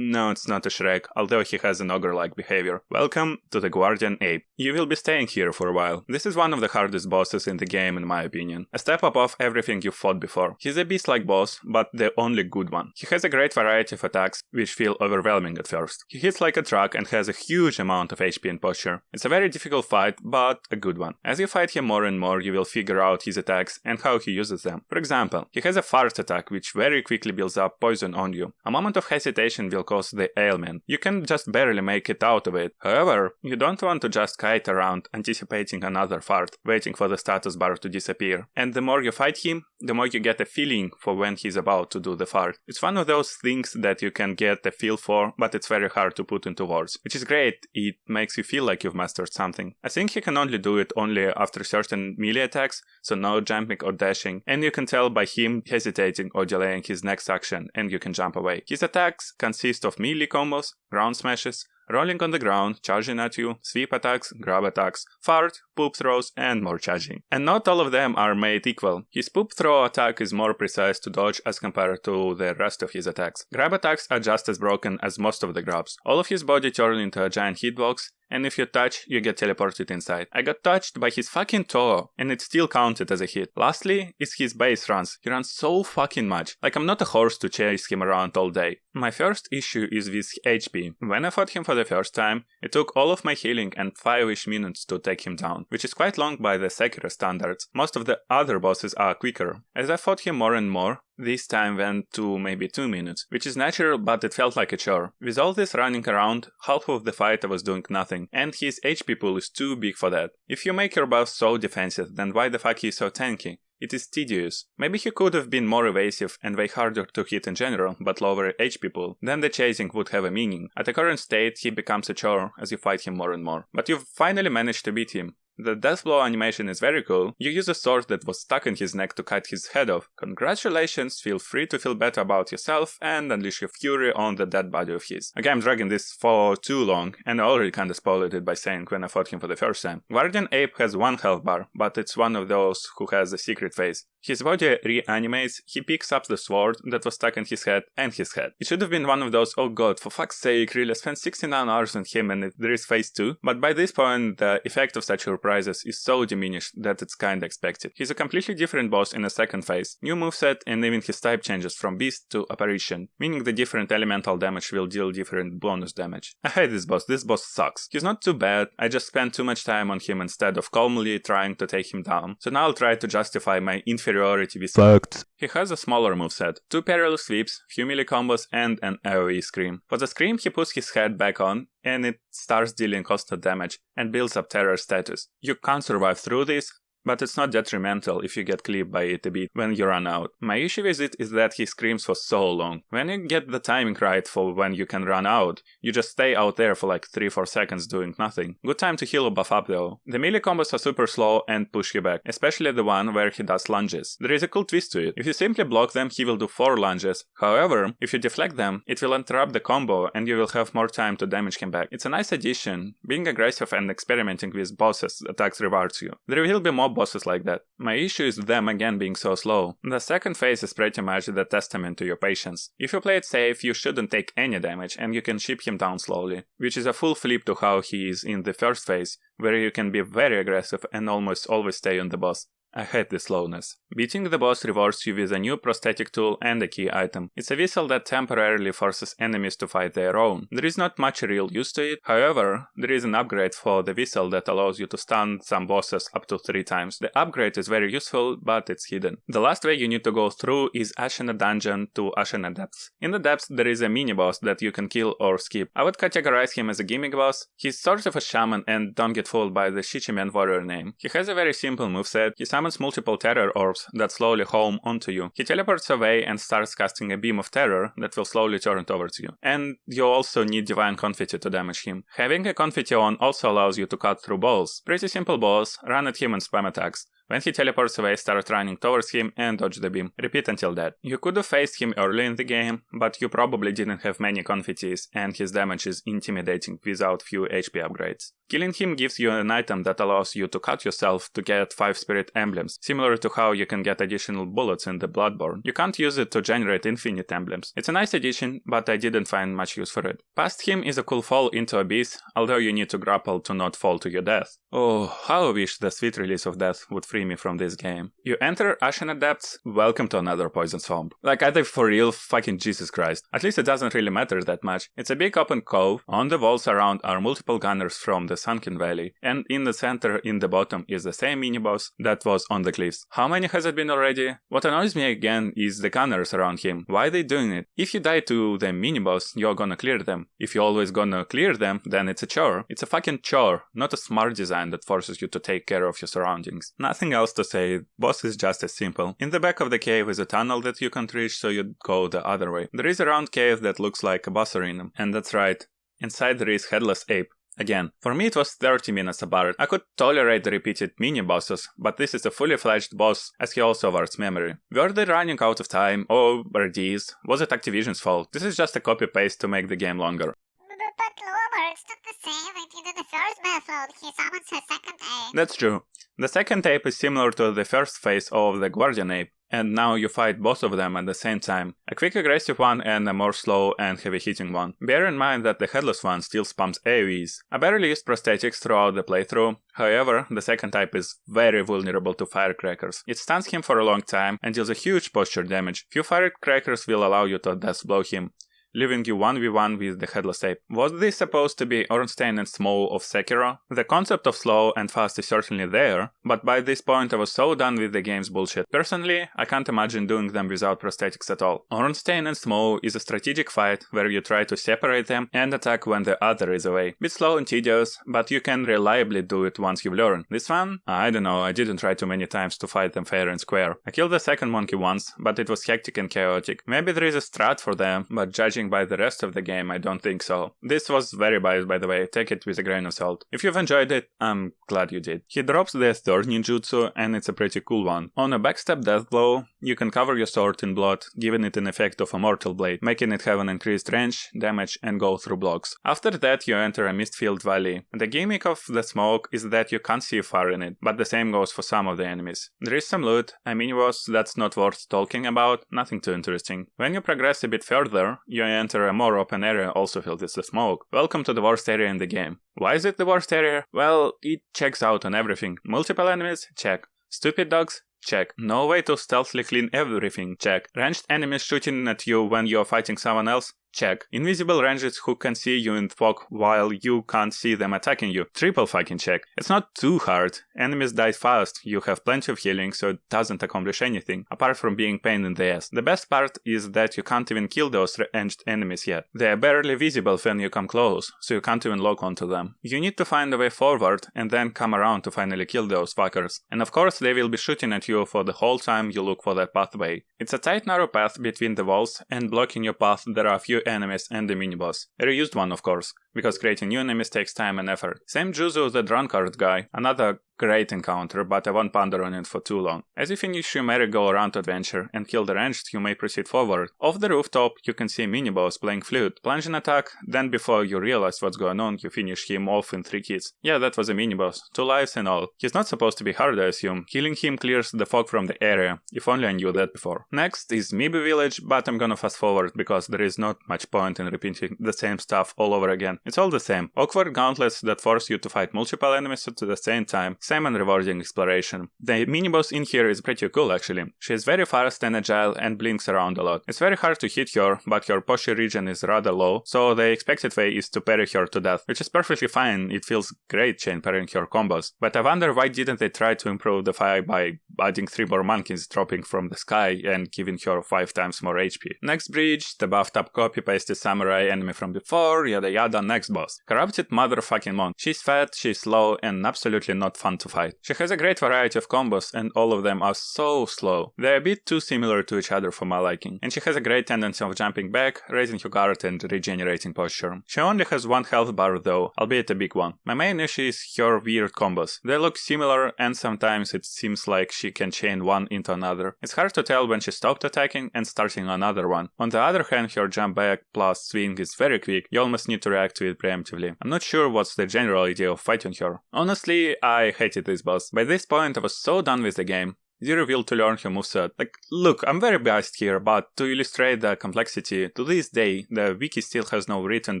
No, it's not a Shrek, although he has an ogre-like behavior. Welcome to the Guardian Ape. You will be staying here for a while. This is one of the hardest bosses in the game in my opinion. A step above everything you've fought before. He's a beast-like boss, but the only good one. He has a great variety of attacks, which feel overwhelming at first. He hits like a truck and has a huge amount of HP and posture. It's a very difficult fight, but a good one. As you fight him more and more, you will figure out his attacks and how he uses them. For example, he has a fart attack which very quickly builds up poison on you. A moment of hesitation will cause the ailment. You can just barely make it out of it. However, you don't want to just kite around anticipating another fart, waiting for the status bar to disappear. And the more you fight him, the more you get a feeling for when he's about to do the fart. It's one of those things that you can get a feel for, but it's very hard to put into words. Which is great, it makes you feel like you've mastered something. I think he can only do it only after certain melee attacks, so no jumping or dashing, and you can tell by him hesitating or delaying his next action, and you can jump away. His attacks consist of melee combos, ground smashes, rolling on the ground, charging at you, sweep attacks, grab attacks, fart, poop throws, and more charging. And not all of them are made equal. His poop throw attack is more precise to dodge as compared to the rest of his attacks. Grab attacks are just as broken as most of the grabs. All of his body turn into a giant hitbox, and if you touch, you get teleported inside. I got touched by his fucking toe, and it still counted as a hit. Lastly, is his base runs. He runs so fucking much. Like I'm not a horse to chase him around all day. My first issue is with HP. When I fought him for the first time, it took all of my healing and 5-ish minutes to take him down, which is quite long by the Sekiro standards. Most of the other bosses are quicker. As I fought him more and more, this time went to maybe 2 minutes, which is natural, but it felt like a chore. With all this running around, half of the fight I was doing nothing, and his HP pool is too big for that. If you make your boss so defensive, then why the fuck he's so tanky? It is tedious. Maybe he could have been more evasive and way harder to hit in general, but lower HP pool. Then the chasing would have a meaning. At the current state, he becomes a chore as you fight him more and more. But you've finally managed to beat him. The death blow animation is very cool. You use a sword that was stuck in his neck to cut his head off. Congratulations, feel free to feel better about yourself and unleash your fury on the dead body of his. Okay, I'm dragging this for too long, and I already kinda spoiled it by saying when I fought him for the first time. Guardian Ape has 1 health bar, but it's one of those who has a secret phase. His body reanimates, he picks up the sword that was stuck in his head and his head. It should have been one of those, oh god, for fuck's sake, really spent 69 hours on him and there is phase 2, but by this point the effect of such surprises is so diminished that it's kinda expected. He's a completely different boss in a second phase. New moveset and even his type changes from beast to apparition, meaning the different elemental damage will deal different bonus damage. I hate this boss sucks. He's not too bad, I just spent too much time on him instead of calmly trying to take him down, so now I'll try to justify my inferiority with facts. He has a smaller moveset, 2 perilous sweeps, few melee combos, and an AoE scream. For the scream he puts his head back on, and it starts dealing constant damage and builds up terror status. You can't survive through this, but it's not detrimental if you get clipped by it a bit when you run out. My issue with it is that he screams for so long. When you get the timing right for when you can run out, you just stay out there for like 3-4 seconds doing nothing. Good time to heal or buff up though. The melee combos are super slow and push you back, especially the one where he does lunges. There is a cool twist to it. If you simply block them, he will do 4 lunges. However, if you deflect them, it will interrupt the combo and you will have more time to damage him back. It's a nice addition. Being aggressive and experimenting with bosses attacks rewards you. There will be more bosses like that. My issue is them again being so slow. The second phase is pretty much the testament to your patience. If you play it safe, you shouldn't take any damage and you can chip him down slowly, which is a full flip to how he is in the first phase, where you can be very aggressive and almost always stay on the boss. I hate the slowness. Beating the boss rewards you with a new prosthetic tool and a key item. It's a whistle that temporarily forces enemies to fight their own. There is not much real use to it, however, there is an upgrade for the whistle that allows you to stun some bosses up to 3 times. The upgrade is very useful, but it's hidden. The last way you need to go through is Ashina Dungeon to Ashina Depths. In the Depths there is a mini-boss that you can kill or skip. I would categorize him as a gimmick boss. He's sort of a shaman and don't get fooled by the Shichiman warrior name. He has a very simple moveset. He summons multiple terror orbs that slowly home onto you. He teleports away and starts casting a beam of terror that will slowly turn towards you. And you also need divine confetti to damage him. Having a confetti on also allows you to cut through balls. Pretty simple boss, run at him and spam attacks. When he teleports away, start running towards him and dodge the beam. Repeat until that. You could have faced him early in the game, but you probably didn't have many confettis and his damage is intimidating without few HP upgrades. Killing him gives you an item that allows you to cut yourself to get 5 spirit emblems, similar to how you can get additional bullets in the Bloodborne. You can't use it to generate infinite emblems. It's a nice addition, but I didn't find much use for it. Past him is a cool fall into Abyss, although you need to grapple to not fall to your death. Oh, how I wish the sweet release of death would free me from this game. You enter Ashina Depths, welcome to another poison swamp. Like, I think for real, fucking Jesus Christ. At least it doesn't really matter that much. It's a big open cove, on the walls around are multiple gunners from the Sunken Valley, and in the center, in the bottom, is the same mini-boss that was on the cliffs. How many has it been already? What annoys me again is the gunners around him. Why are they doing it? If you die to the mini-boss, you're gonna clear them. If you're always gonna clear them, then it's a chore. It's a fucking chore, not a smart design that forces you to take care of your surroundings. Nothing else to say, boss is just as simple. In the back of the cave is a tunnel that you can't reach, so you go the other way. There is a round cave that looks like a boss arena, and that's right, inside there is Headless Ape. Again, for me it was 30 minutes apart. I could tolerate the repeated mini-bosses, but this is a fully fledged boss, as he also wards memory. Were they running out of time, or were these? Was it Activision's fault? This is just a copy-paste to make the game longer. But Lord, it's not the same. Like you did the first method, he summons a second ape. That's true. The second ape is similar to the first phase of the Guardian Ape, and now you fight both of them at the same time. A quick aggressive one and a more slow and heavy hitting one. Bear in mind that the headless one still spams AoEs. I barely used prosthetics throughout the playthrough, however, the second type is very vulnerable to firecrackers. It stuns him for a long time and deals a huge posture damage. Few firecrackers will allow you to death blow him, leaving you 1v1 with the Headless Ape. Was this supposed to be Ornstein and Small of Sekiro? The concept of slow and fast is certainly there, but by this point I was so done with the game's bullshit. Personally, I can't imagine doing them without prosthetics at all. Ornstein and Small is a strategic fight where you try to separate them and attack when the other is away. Bit slow and tedious, but you can reliably do it once you've learned. This one? I don't know, I didn't try too many times to fight them fair and square. I killed the second monkey once, but it was hectic and chaotic. Maybe there is a strat for them, but judging by the rest of the game, I don't think so. This was very biased, by the way, take it with a grain of salt. If you've enjoyed it, I'm glad you did. He drops the third ninjutsu, and it's a pretty cool one. On a backstab death blow, you can cover your sword in blood, giving it an effect of a mortal blade, making it have an increased range, damage, and go through blocks. After that, you enter a mist-filled valley. The gimmick of the smoke is that you can't see far in it, but the same goes for some of the enemies. There is some loot, a mini-boss that's not worth talking about, nothing too interesting. When you progress a bit further, you enter a more open area also filled with the smoke. Welcome to the worst area in the game. Why is it the worst area? Well, it checks out on everything. Multiple enemies? Check. Stupid dogs? Check. No way to stealthily clean everything? Check. Ranged enemies shooting at you when you're fighting someone else? Check. Invisible ranges who can see you in fog while you can't see them attacking you? Triple fucking check. It's not too hard. Enemies die fast, you have plenty of healing, so it doesn't accomplish anything, apart from being pain in the ass. The best part is that you can't even kill those ranged enemies yet. They are barely visible when you come close, so you can't even lock onto them. You need to find a way forward and then come around to finally kill those fuckers. And of course they will be shooting at you for the whole time you look for that pathway. It's a tight narrow path between the walls, and blocking your path there are a few enemies and the mini-boss. A reused one of course, because creating new enemies takes time and effort. Same Juzu the drunkard guy, another great encounter, but I won't ponder on it for too long. As you finish your merry-go-round adventure and kill the ranged, you may proceed forward. Off the rooftop, you can see a mini-boss playing flute. Plunge an attack, then before you realize what's going on, you finish him off in 3 hits. Yeah, that was a mini-boss. 2 lives and all. He's not supposed to be hard, I assume. Killing him clears the fog from the area. If only I knew that before. Next is Mibu Village, but I'm gonna fast forward because there is not much point in repeating the same stuff all over again. It's all the same. Awkward gauntlets that force you to fight multiple enemies at the same time. Same and rewarding exploration. The mini-boss in here is pretty cool actually. She is very fast and agile and blinks around a lot. It's very hard to hit her, but your posture region is rather low, so the expected way is to parry her to death, which is perfectly fine. It feels great chain parrying her combos. But I wonder why didn't they try to improve the fight by adding 3 more monkeys dropping from the sky and giving her 5 times more HP. Next bridge, the buffed up copy-pasted samurai enemy from before, yada yada. Next boss. Corrupted motherfucking monk. She's fat, she's slow, and absolutely not fun to fight. She has a great variety of combos, and all of them are so slow. They're a bit too similar to each other for my liking. And she has a great tendency of jumping back, raising your guard, and regenerating posture. She only has 1 health bar though, albeit a big one. My main issue is her weird combos. They look similar, and sometimes it seems like she can chain one into another. It's hard to tell when she stopped attacking and starting another one. On the other hand, her jump back plus swing is very quick. You almost need to react to it preemptively. I'm not sure what's the general idea of fighting her. Honestly, I hated this boss. By this point I was so done with the game. Zero will to learn her moveset. Like, look, I'm very biased here, but to illustrate the complexity, to this day, the wiki still has no written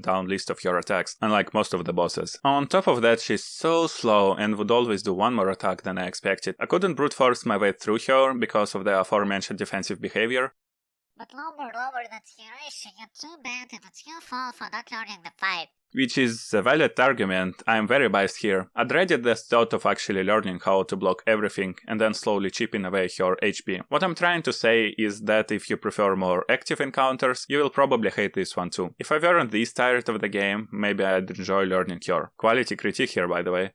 down list of your attacks, unlike most of the bosses. On top of that, she's so slow and would always do 1 more attack than I expected. I couldn't brute force my way through her because of the aforementioned defensive behavior. But lower, that's your issue. You're too bad and it's your fault for not learning the fight. Which is a valid argument. I'm very biased here. I dreaded the thought of actually learning how to block everything and then slowly chipping away your HP. What I'm trying to say is that if you prefer more active encounters, you will probably hate this one too. If I weren't this tired of the game, maybe I'd enjoy learning her. Quality critique here, by the way.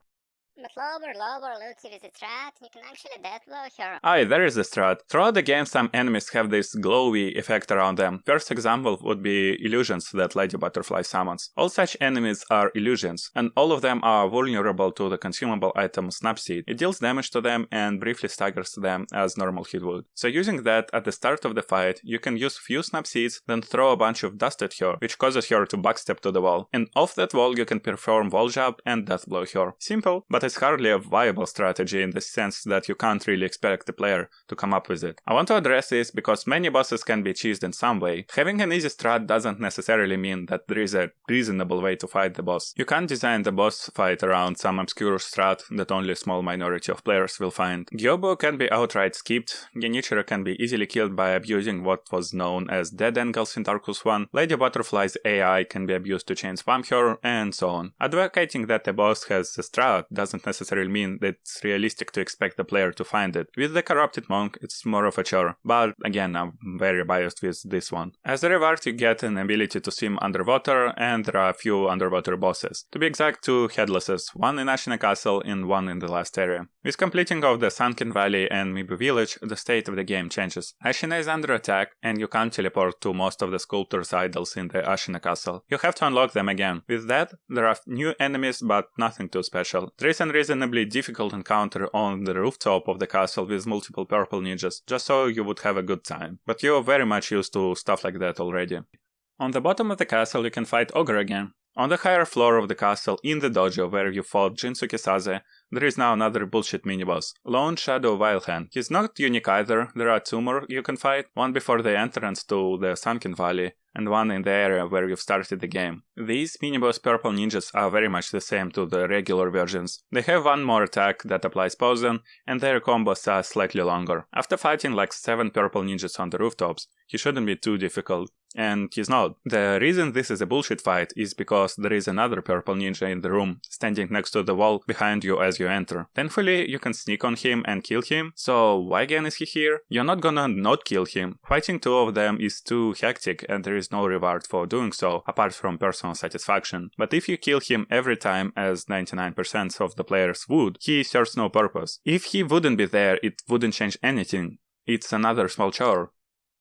But lower, look, here is a strat. You can actually deathblow her. Aye, there is a strat. Throughout the game, some enemies have this glowy effect around them. First example would be illusions that Lady Butterfly summons. All such enemies are illusions, and all of them are vulnerable to the consumable item Snapseed. It deals damage to them and briefly staggers them as normal hit would. So using that at the start of the fight, you can use few Snapseeds, then throw a bunch of dust at her, which causes her to backstep to the wall. And off that wall you can perform wall jump and deathblow her. Simple, but it's hardly a viable strategy in the sense that you can't really expect the player to come up with it. I want to address this because many bosses can be cheesed in some way. Having an easy strat doesn't necessarily mean that there is a reasonable way to fight the boss. You can't design the boss fight around some obscure strat that only a small minority of players will find. Gyobo can be outright skipped, Genichiro can be easily killed by abusing what was known as dead angles in Tarkus 1, Lady Butterfly's AI can be abused to chain spam her, and so on. Advocating that a boss has a strat doesn't necessarily mean that it's realistic to expect the player to find it. With the Corrupted Monk, it's more of a chore, but again, I'm very biased with this one. As a reward, you get an ability to swim underwater, and there are a few underwater bosses. To be exact, 2 headlesses, one in Ashina Castle and one in the last area. With completing of the Sunken Valley and Mibu Village, the state of the game changes. Ashina is under attack, and you can't teleport to most of the sculptor's idols in the Ashina Castle. You have to unlock them again. With that, there are new enemies, but nothing too special. There is an reasonably difficult encounter on the rooftop of the castle with multiple purple ninjas, just so you would have a good time. But you're very much used to stuff like that already. On the bottom of the castle you can fight Ogre again. On the higher floor of the castle, in the dojo where you fought Jinsuke Sase, there is now another bullshit mini-boss, Lone Shadow Vilehand. He's not unique either, there are 2 more you can fight, one before the entrance to the Sunken Valley, and one in the area where you've started the game. These mini-boss purple ninjas are very much the same to the regular versions. They have one more attack that applies poison, and their combos are slightly longer. After fighting like 7 purple ninjas on the rooftops, he shouldn't be too difficult. And he's not. The reason this is a bullshit fight is because there is another purple ninja in the room, standing next to the wall behind you as you enter. Thankfully, you can sneak on him and kill him, so why again is he here? You're not gonna not kill him. Fighting 2 of them is too hectic and there is no reward for doing so, apart from personal satisfaction. But if you kill him every time, as 99% of the players would, he serves no purpose. If he wouldn't be there, it wouldn't change anything. It's another small chore.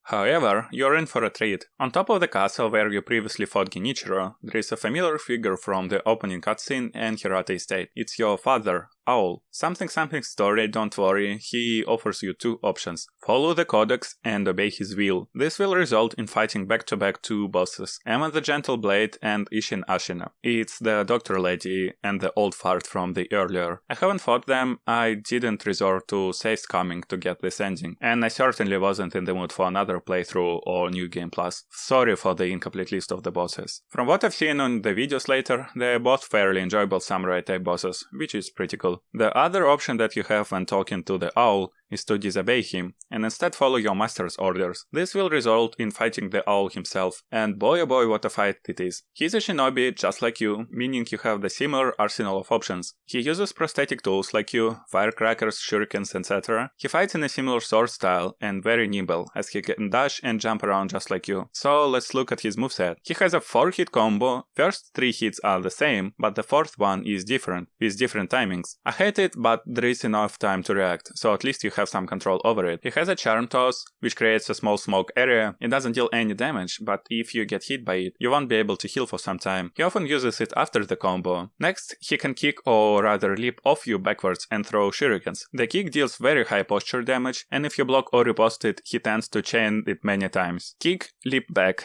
However, you're in for a treat. On top of the castle where you previously fought Genichiro, there is a familiar figure from the opening cutscene and Hirata Estate. It's your father, Owl. Something story, don't worry, he offers you 2 options. Follow the codex and obey his will. This will result in fighting back-to-back 2 bosses, Emma the Gentle Blade and Ishin Ashina. It's the doctor lady and the old fart from the earlier. I haven't fought them, I didn't resort to save scamming to get this ending, and I certainly wasn't in the mood for another playthrough or New Game Plus. Sorry for the incomplete list of the bosses. From what I've seen on the videos later, they're both fairly enjoyable samurai type bosses, which is pretty cool. The other option that you have when talking to the owl is to disobey him, and instead follow your master's orders. This will result in fighting the owl himself, and boy oh boy what a fight it is. He's a shinobi just like you, meaning you have the similar arsenal of options. He uses prosthetic tools like you, firecrackers, shurikens, etc. He fights in a similar sword style and very nimble, as he can dash and jump around just like you. So let's look at his moveset. He has a 4-hit combo. First 3 hits are the same, but the 4th one is different, with different timings. I hate it, but there is enough time to react, so at least you have some control over it. He has a charm toss, which creates a small smoke area. It doesn't deal any damage, but if you get hit by it, you won't be able to heal for some time. He often uses it after the combo. Next, he can kick or rather leap off you backwards and throw shurikens. The kick deals very high posture damage, and if you block or riposte it, he tends to chain it many times. Kick, leap back,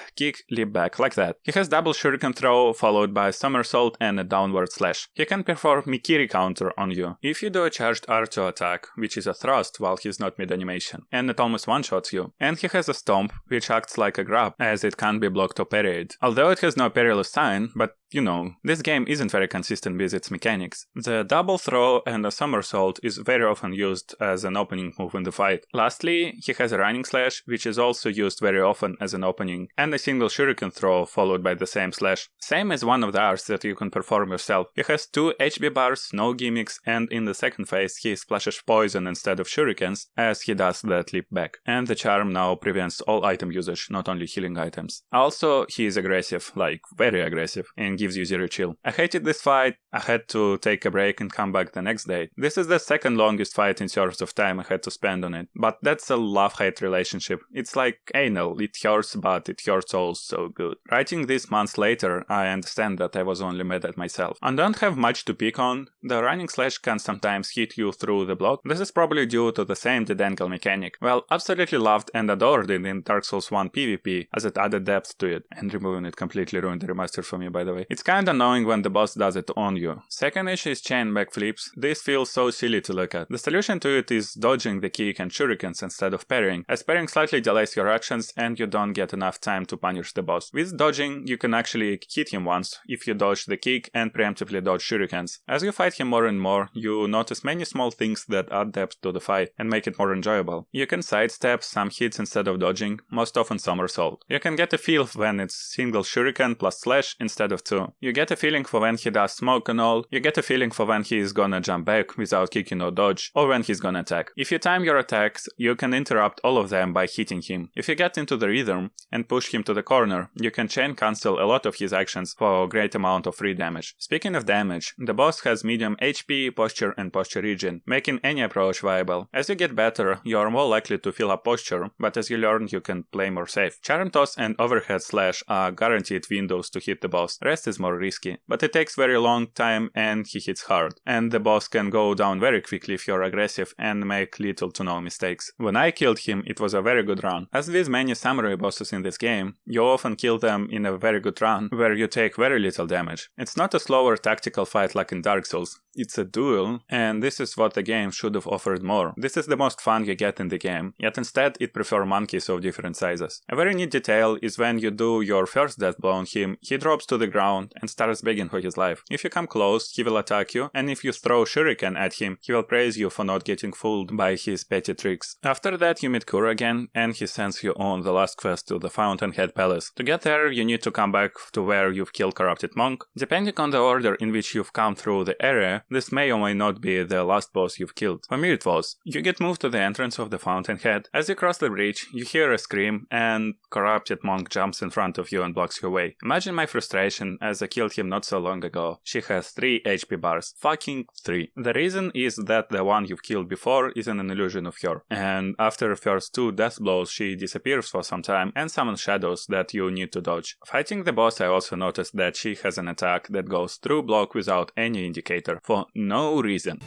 like that. He has double shuriken throw, followed by a somersault and a downward slash. He can perform Mikiri counter on you. If you do a charged R2 attack, which is a thrust while he's not mid-animation, and it almost one-shots you. And he has a stomp, which acts like a grab, as it can't be blocked or parried. Although it has no perilous sign, but you know, this game isn't very consistent with its mechanics. The double throw and a somersault is very often used as an opening move in the fight. Lastly, he has a running slash, which is also used very often as an opening, and a single shuriken throw followed by the same slash. Same as one of the R's that you can perform yourself. He has 2 HB bars, no gimmicks, and in the second phase he splashes poison instead of shurikens, as he does that leap back. And the charm now prevents all item usage, not only healing items. Also, he is aggressive, like very aggressive, and gives you 0 chill. I hated this fight, I had to take a break and come back the next day. This is the second longest fight in terms of time I had to spend on it, but that's a love-hate relationship. It's like anal, it hurts but it hurts also good. Writing this months later, I understand that I was only mad at myself. I don't have much to pick on. The running slash can sometimes hit you through the block. This is probably due to the same dead angle mechanic. Well, absolutely loved and adored it in Dark Souls 1 PvP, as it added depth to it, and removing it completely ruined the remaster for me, by the way. It's kinda annoying when the boss does it on you. Second issue is chain backflips. This feels so silly to look at. The solution to it is dodging the kick and shurikens instead of parrying, as parrying slightly delays your actions and you don't get enough time to punish the boss. With dodging, you can actually hit him once if you dodge the kick and preemptively dodge shurikens. As you fight him more and more, you notice many small things that add depth to the fight and make it more enjoyable. You can sidestep some hits instead of dodging, most often somersault. You can get a feel when it's single shuriken plus slash instead of 2. You get a feeling for when he does smoke and all. You get a feeling for when he is gonna jump back without kicking or dodge, or when he's gonna attack. If you time your attacks, you can interrupt all of them by hitting him. If you get into the rhythm and push him to the corner, you can chain cancel a lot of his actions for a great amount of free damage. Speaking of damage, the boss has medium HP, posture and posture regen, making any approach viable. As you get better, you are more likely to fill up posture, but as you learn you can play more safe. Charm toss and overhead slash are guaranteed windows to hit the boss. Rest is more risky, but it takes very long time and he hits hard. And the boss can go down very quickly if you're aggressive and make little to no mistakes. When I killed him, it was a very good run. As with many samurai bosses in this game, you often kill them in a very good run where you take very little damage. It's not a slower tactical fight like in Dark Souls, it's a duel, and this is what the game should have offered more. This is the most fun you get in the game, yet instead it prefers monkeys of different sizes. A very neat detail is when you do your first death blow on him, he drops to the ground and starts begging for his life. If you come close, he will attack you, and if you throw shuriken at him, he will praise you for not getting fooled by his petty tricks. After that you meet Kura again, and he sends you on the last quest to the Fountainhead Palace. To get there, you need to come back to where you've killed Corrupted Monk. Depending on the order in which you've come through the area, this may or may not be the last boss you've killed. For me it was. You get moved to the entrance of the Fountainhead. As you cross the bridge, you hear a scream, and Corrupted Monk jumps in front of you and blocks your way. Imagine my frustration as I killed him not so long ago. She has 3 HP bars. Fucking 3. The reason is that the one you've killed before is an illusion of her. And after the first 2 death blows, she disappears for some time and summons shadows that you need to dodge. Fighting the boss, I also noticed that she has an attack that goes through block without any indicator, for no reason.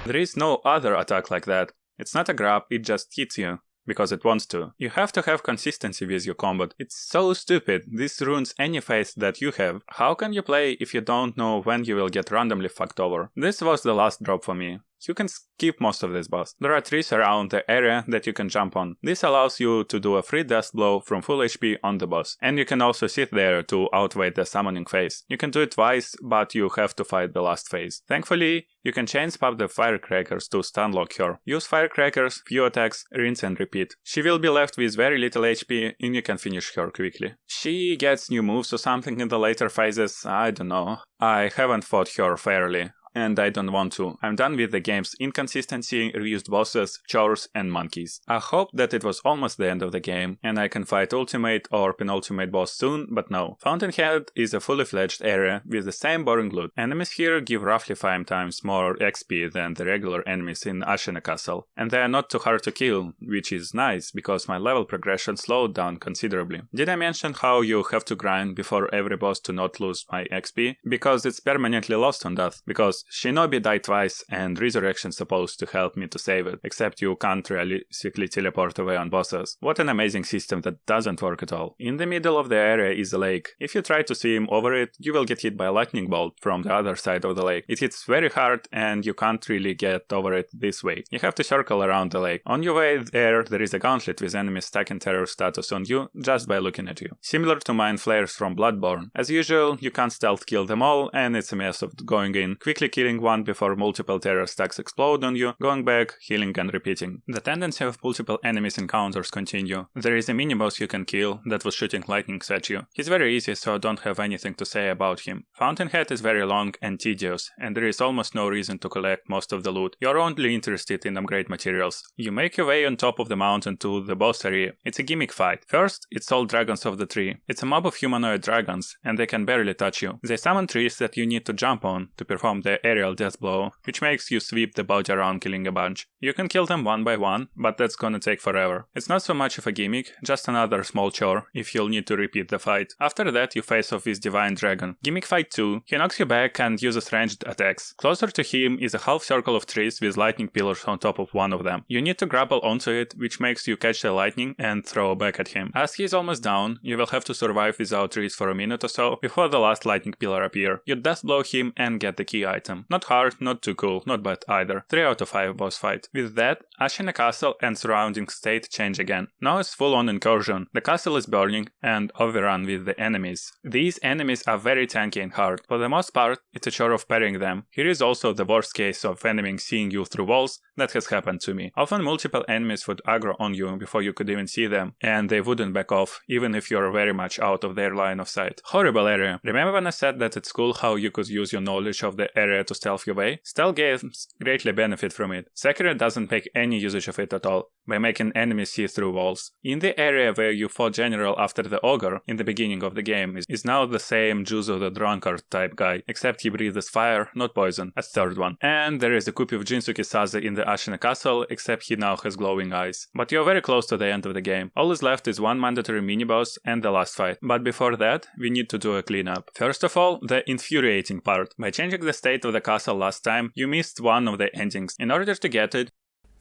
There is no other attack like that. It's not a grab, it just hits you because it wants to. You have to have consistency with your combat. It's so stupid. This ruins any faith that you have. How can you play if you don't know when you will get randomly fucked over? This was the last drop for me. You can skip most of this boss. There are trees around the area that you can jump on. This allows you to do a free death blow from full HP on the boss. And you can also sit there to outweigh the summoning phase. You can do it twice, but you have to fight the last phase. Thankfully, you can chain spam the firecrackers to stunlock her. Use firecrackers, few attacks, rinse and repeat. She will be left with very little HP and you can finish her quickly. She gets new moves or something in the later phases, I don't know. I haven't fought her fairly. And I don't want to. I'm done with the game's inconsistency, reused bosses, chores, and monkeys. I hope that it was almost the end of the game, and I can fight ultimate or penultimate boss soon, but no. Fountainhead is a fully fledged area with the same boring loot. Enemies here give roughly 5 times more XP than the regular enemies in Ashina Castle, and they are not too hard to kill, which is nice, because my level progression slowed down considerably. Did I mention how you have to grind before every boss to not lose my XP? Because it's permanently lost on that, because Shinobi died twice and Resurrection's supposed to help me to save it, except you can't realistically teleport away on bosses. What an amazing system that doesn't work at all. In the middle of the area is a lake. If you try to swim over it, you will get hit by a lightning bolt from the other side of the lake. It hits very hard and you can't really get over it this way. You have to circle around the lake. On your way there is a gauntlet with enemies stacking terror status on you just by looking at you. Similar to mind flares from Bloodborne. As usual, you can't stealth kill them all and it's a mess of going in, quickly killing one before multiple terror stacks explode on you, going back, healing and repeating. The tendency of multiple enemies encounters continue. There is a mini-boss you can kill that was shooting lightnings at you. He's very easy, so I don't have anything to say about him. Fountainhead is very long and tedious, and there is almost no reason to collect most of the loot. You're only interested in upgrade materials. You make your way on top of the mountain to the boss area. It's a gimmick fight. First, it's all dragons of the tree. It's a mob of humanoid dragons, and they can barely touch you. They summon trees that you need to jump on to perform the aerial death blow, which makes you sweep the body around killing a bunch. You can kill them one by one, but that's gonna take forever. It's not so much of a gimmick, just another small chore if you'll need to repeat the fight. After that, you face off with Divine Dragon. Gimmick fight 2. He knocks you back and uses ranged attacks. Closer to him is a half circle of trees with lightning pillars on top of one of them. You need to grapple onto it, which makes you catch the lightning and throw back at him. As he is almost down, you will have to survive without trees for a minute or so before the last lightning pillar appear. You death blow him and get the key item. Not hard, not too cool, not bad either. 3 out of 5 boss fight. With that, Ashina Castle and surrounding state change again. Now it's full-on incursion. The castle is burning and overrun with the enemies. These enemies are very tanky and hard. For the most part, it's a chore of parrying them. Here is also the worst case of enemies seeing you through walls. That has happened to me. Often multiple enemies would aggro on you before you could even see them, and they wouldn't back off, even if you're very much out of their line of sight. Horrible area. Remember when I said that it's cool how you could use your knowledge of the area to stealth your way? Stealth games greatly benefit from it. Sekiro doesn't make any usage of it at all, by making enemies see through walls. In the area where you fought General after the Ogre in the beginning of the game is now the same Juzo the Drunkard type guy, except he breathes fire, not poison, a third one. And there is a copy of Jinsuke Saze in the Ashina Castle, except he now has glowing eyes. But you're very close to the end of the game. All is left is one mandatory mini-boss and the last fight. But before that, we need to do a cleanup. First of all, the infuriating part. By changing the state of the castle last time, you missed one of the endings. In order to get it,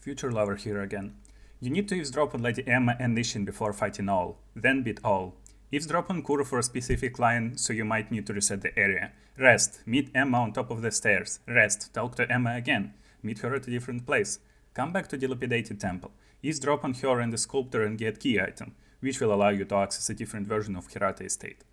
Future lover here again. You need to eavesdrop on Lady Emma and Nishin before fighting all, then beat all. Eavesdrop on Kuro for a specific line, so you might need to reset the area. Rest, meet Emma on top of the stairs. Rest, talk to Emma again. Meet her at a different place. Come back to Dilapidated Temple. Eavesdrop on her and the sculptor and get key item, which will allow you to access a different version of Hirata Estate.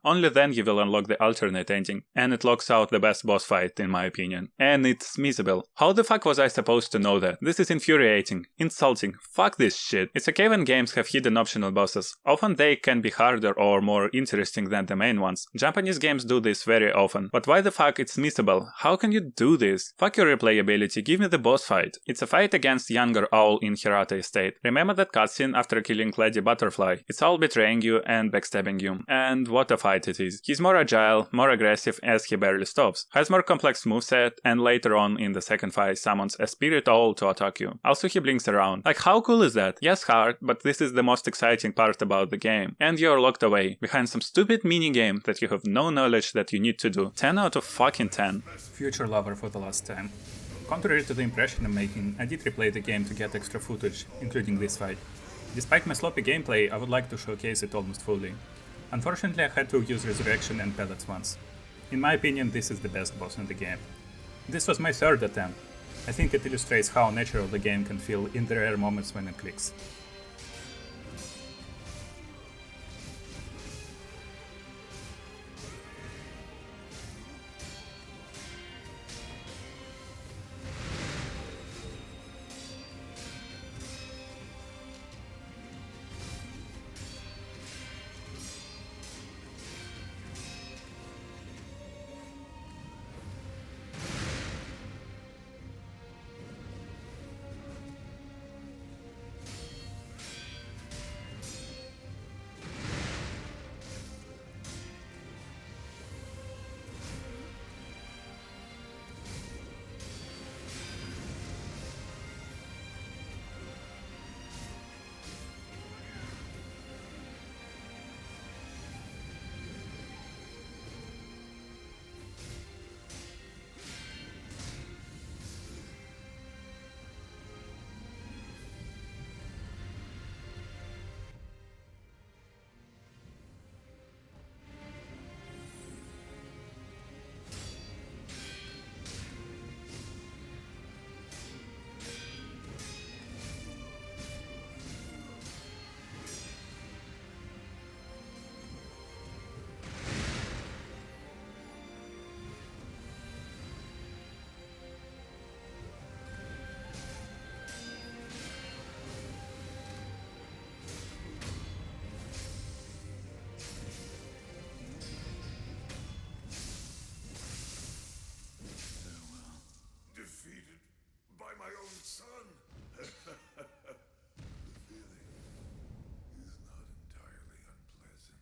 only then you will unlock the alternate ending, and it locks out the best boss fight in my opinion. And it's missable. How the fuck was I supposed to know that? This is infuriating, insulting, fuck this shit. It's okay when games have hidden optional bosses. Often they can be harder or more interesting than the main ones. Japanese games do this very often, but why the fuck it's missable? How can you do this? Fuck your replayability, give me the boss fight. It's a fight against younger owl in Hirata Estate. Remember that cutscene after killing Lady Butterfly? It's all betraying you and backstabbing you. And what a fight it is. He's more agile, more aggressive as he barely stops, has more complex moveset, and later on in the second fight summons a spirit owl to attack you. Also he blinks around. Like, how cool is that? Yes, hard, but this is the most exciting part about the game. And you're locked away behind some stupid minigame that you have no knowledge that you need to do. 10 out of fucking 10. Future lover for the last time. Contrary to the impression I'm making, I did replay the game to get extra footage, including this fight. Despite my sloppy gameplay, I would like to showcase it almost fully. Unfortunately, I had to use Resurrection and Pellets once. In my opinion, this is the best boss in the game. This was my third attempt. I think it illustrates how natural the game can feel in the rare moments when it clicks. Defeated by my own son. The feeling is not entirely unpleasant.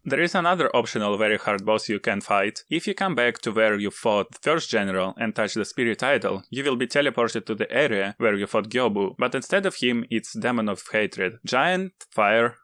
There is another optional very hard boss you can fight. If you come back to where you fought the first general and touch the spirit idol, you will be teleported to the area where you fought Gyobu, but instead of him it's Demon of Hatred, giant fire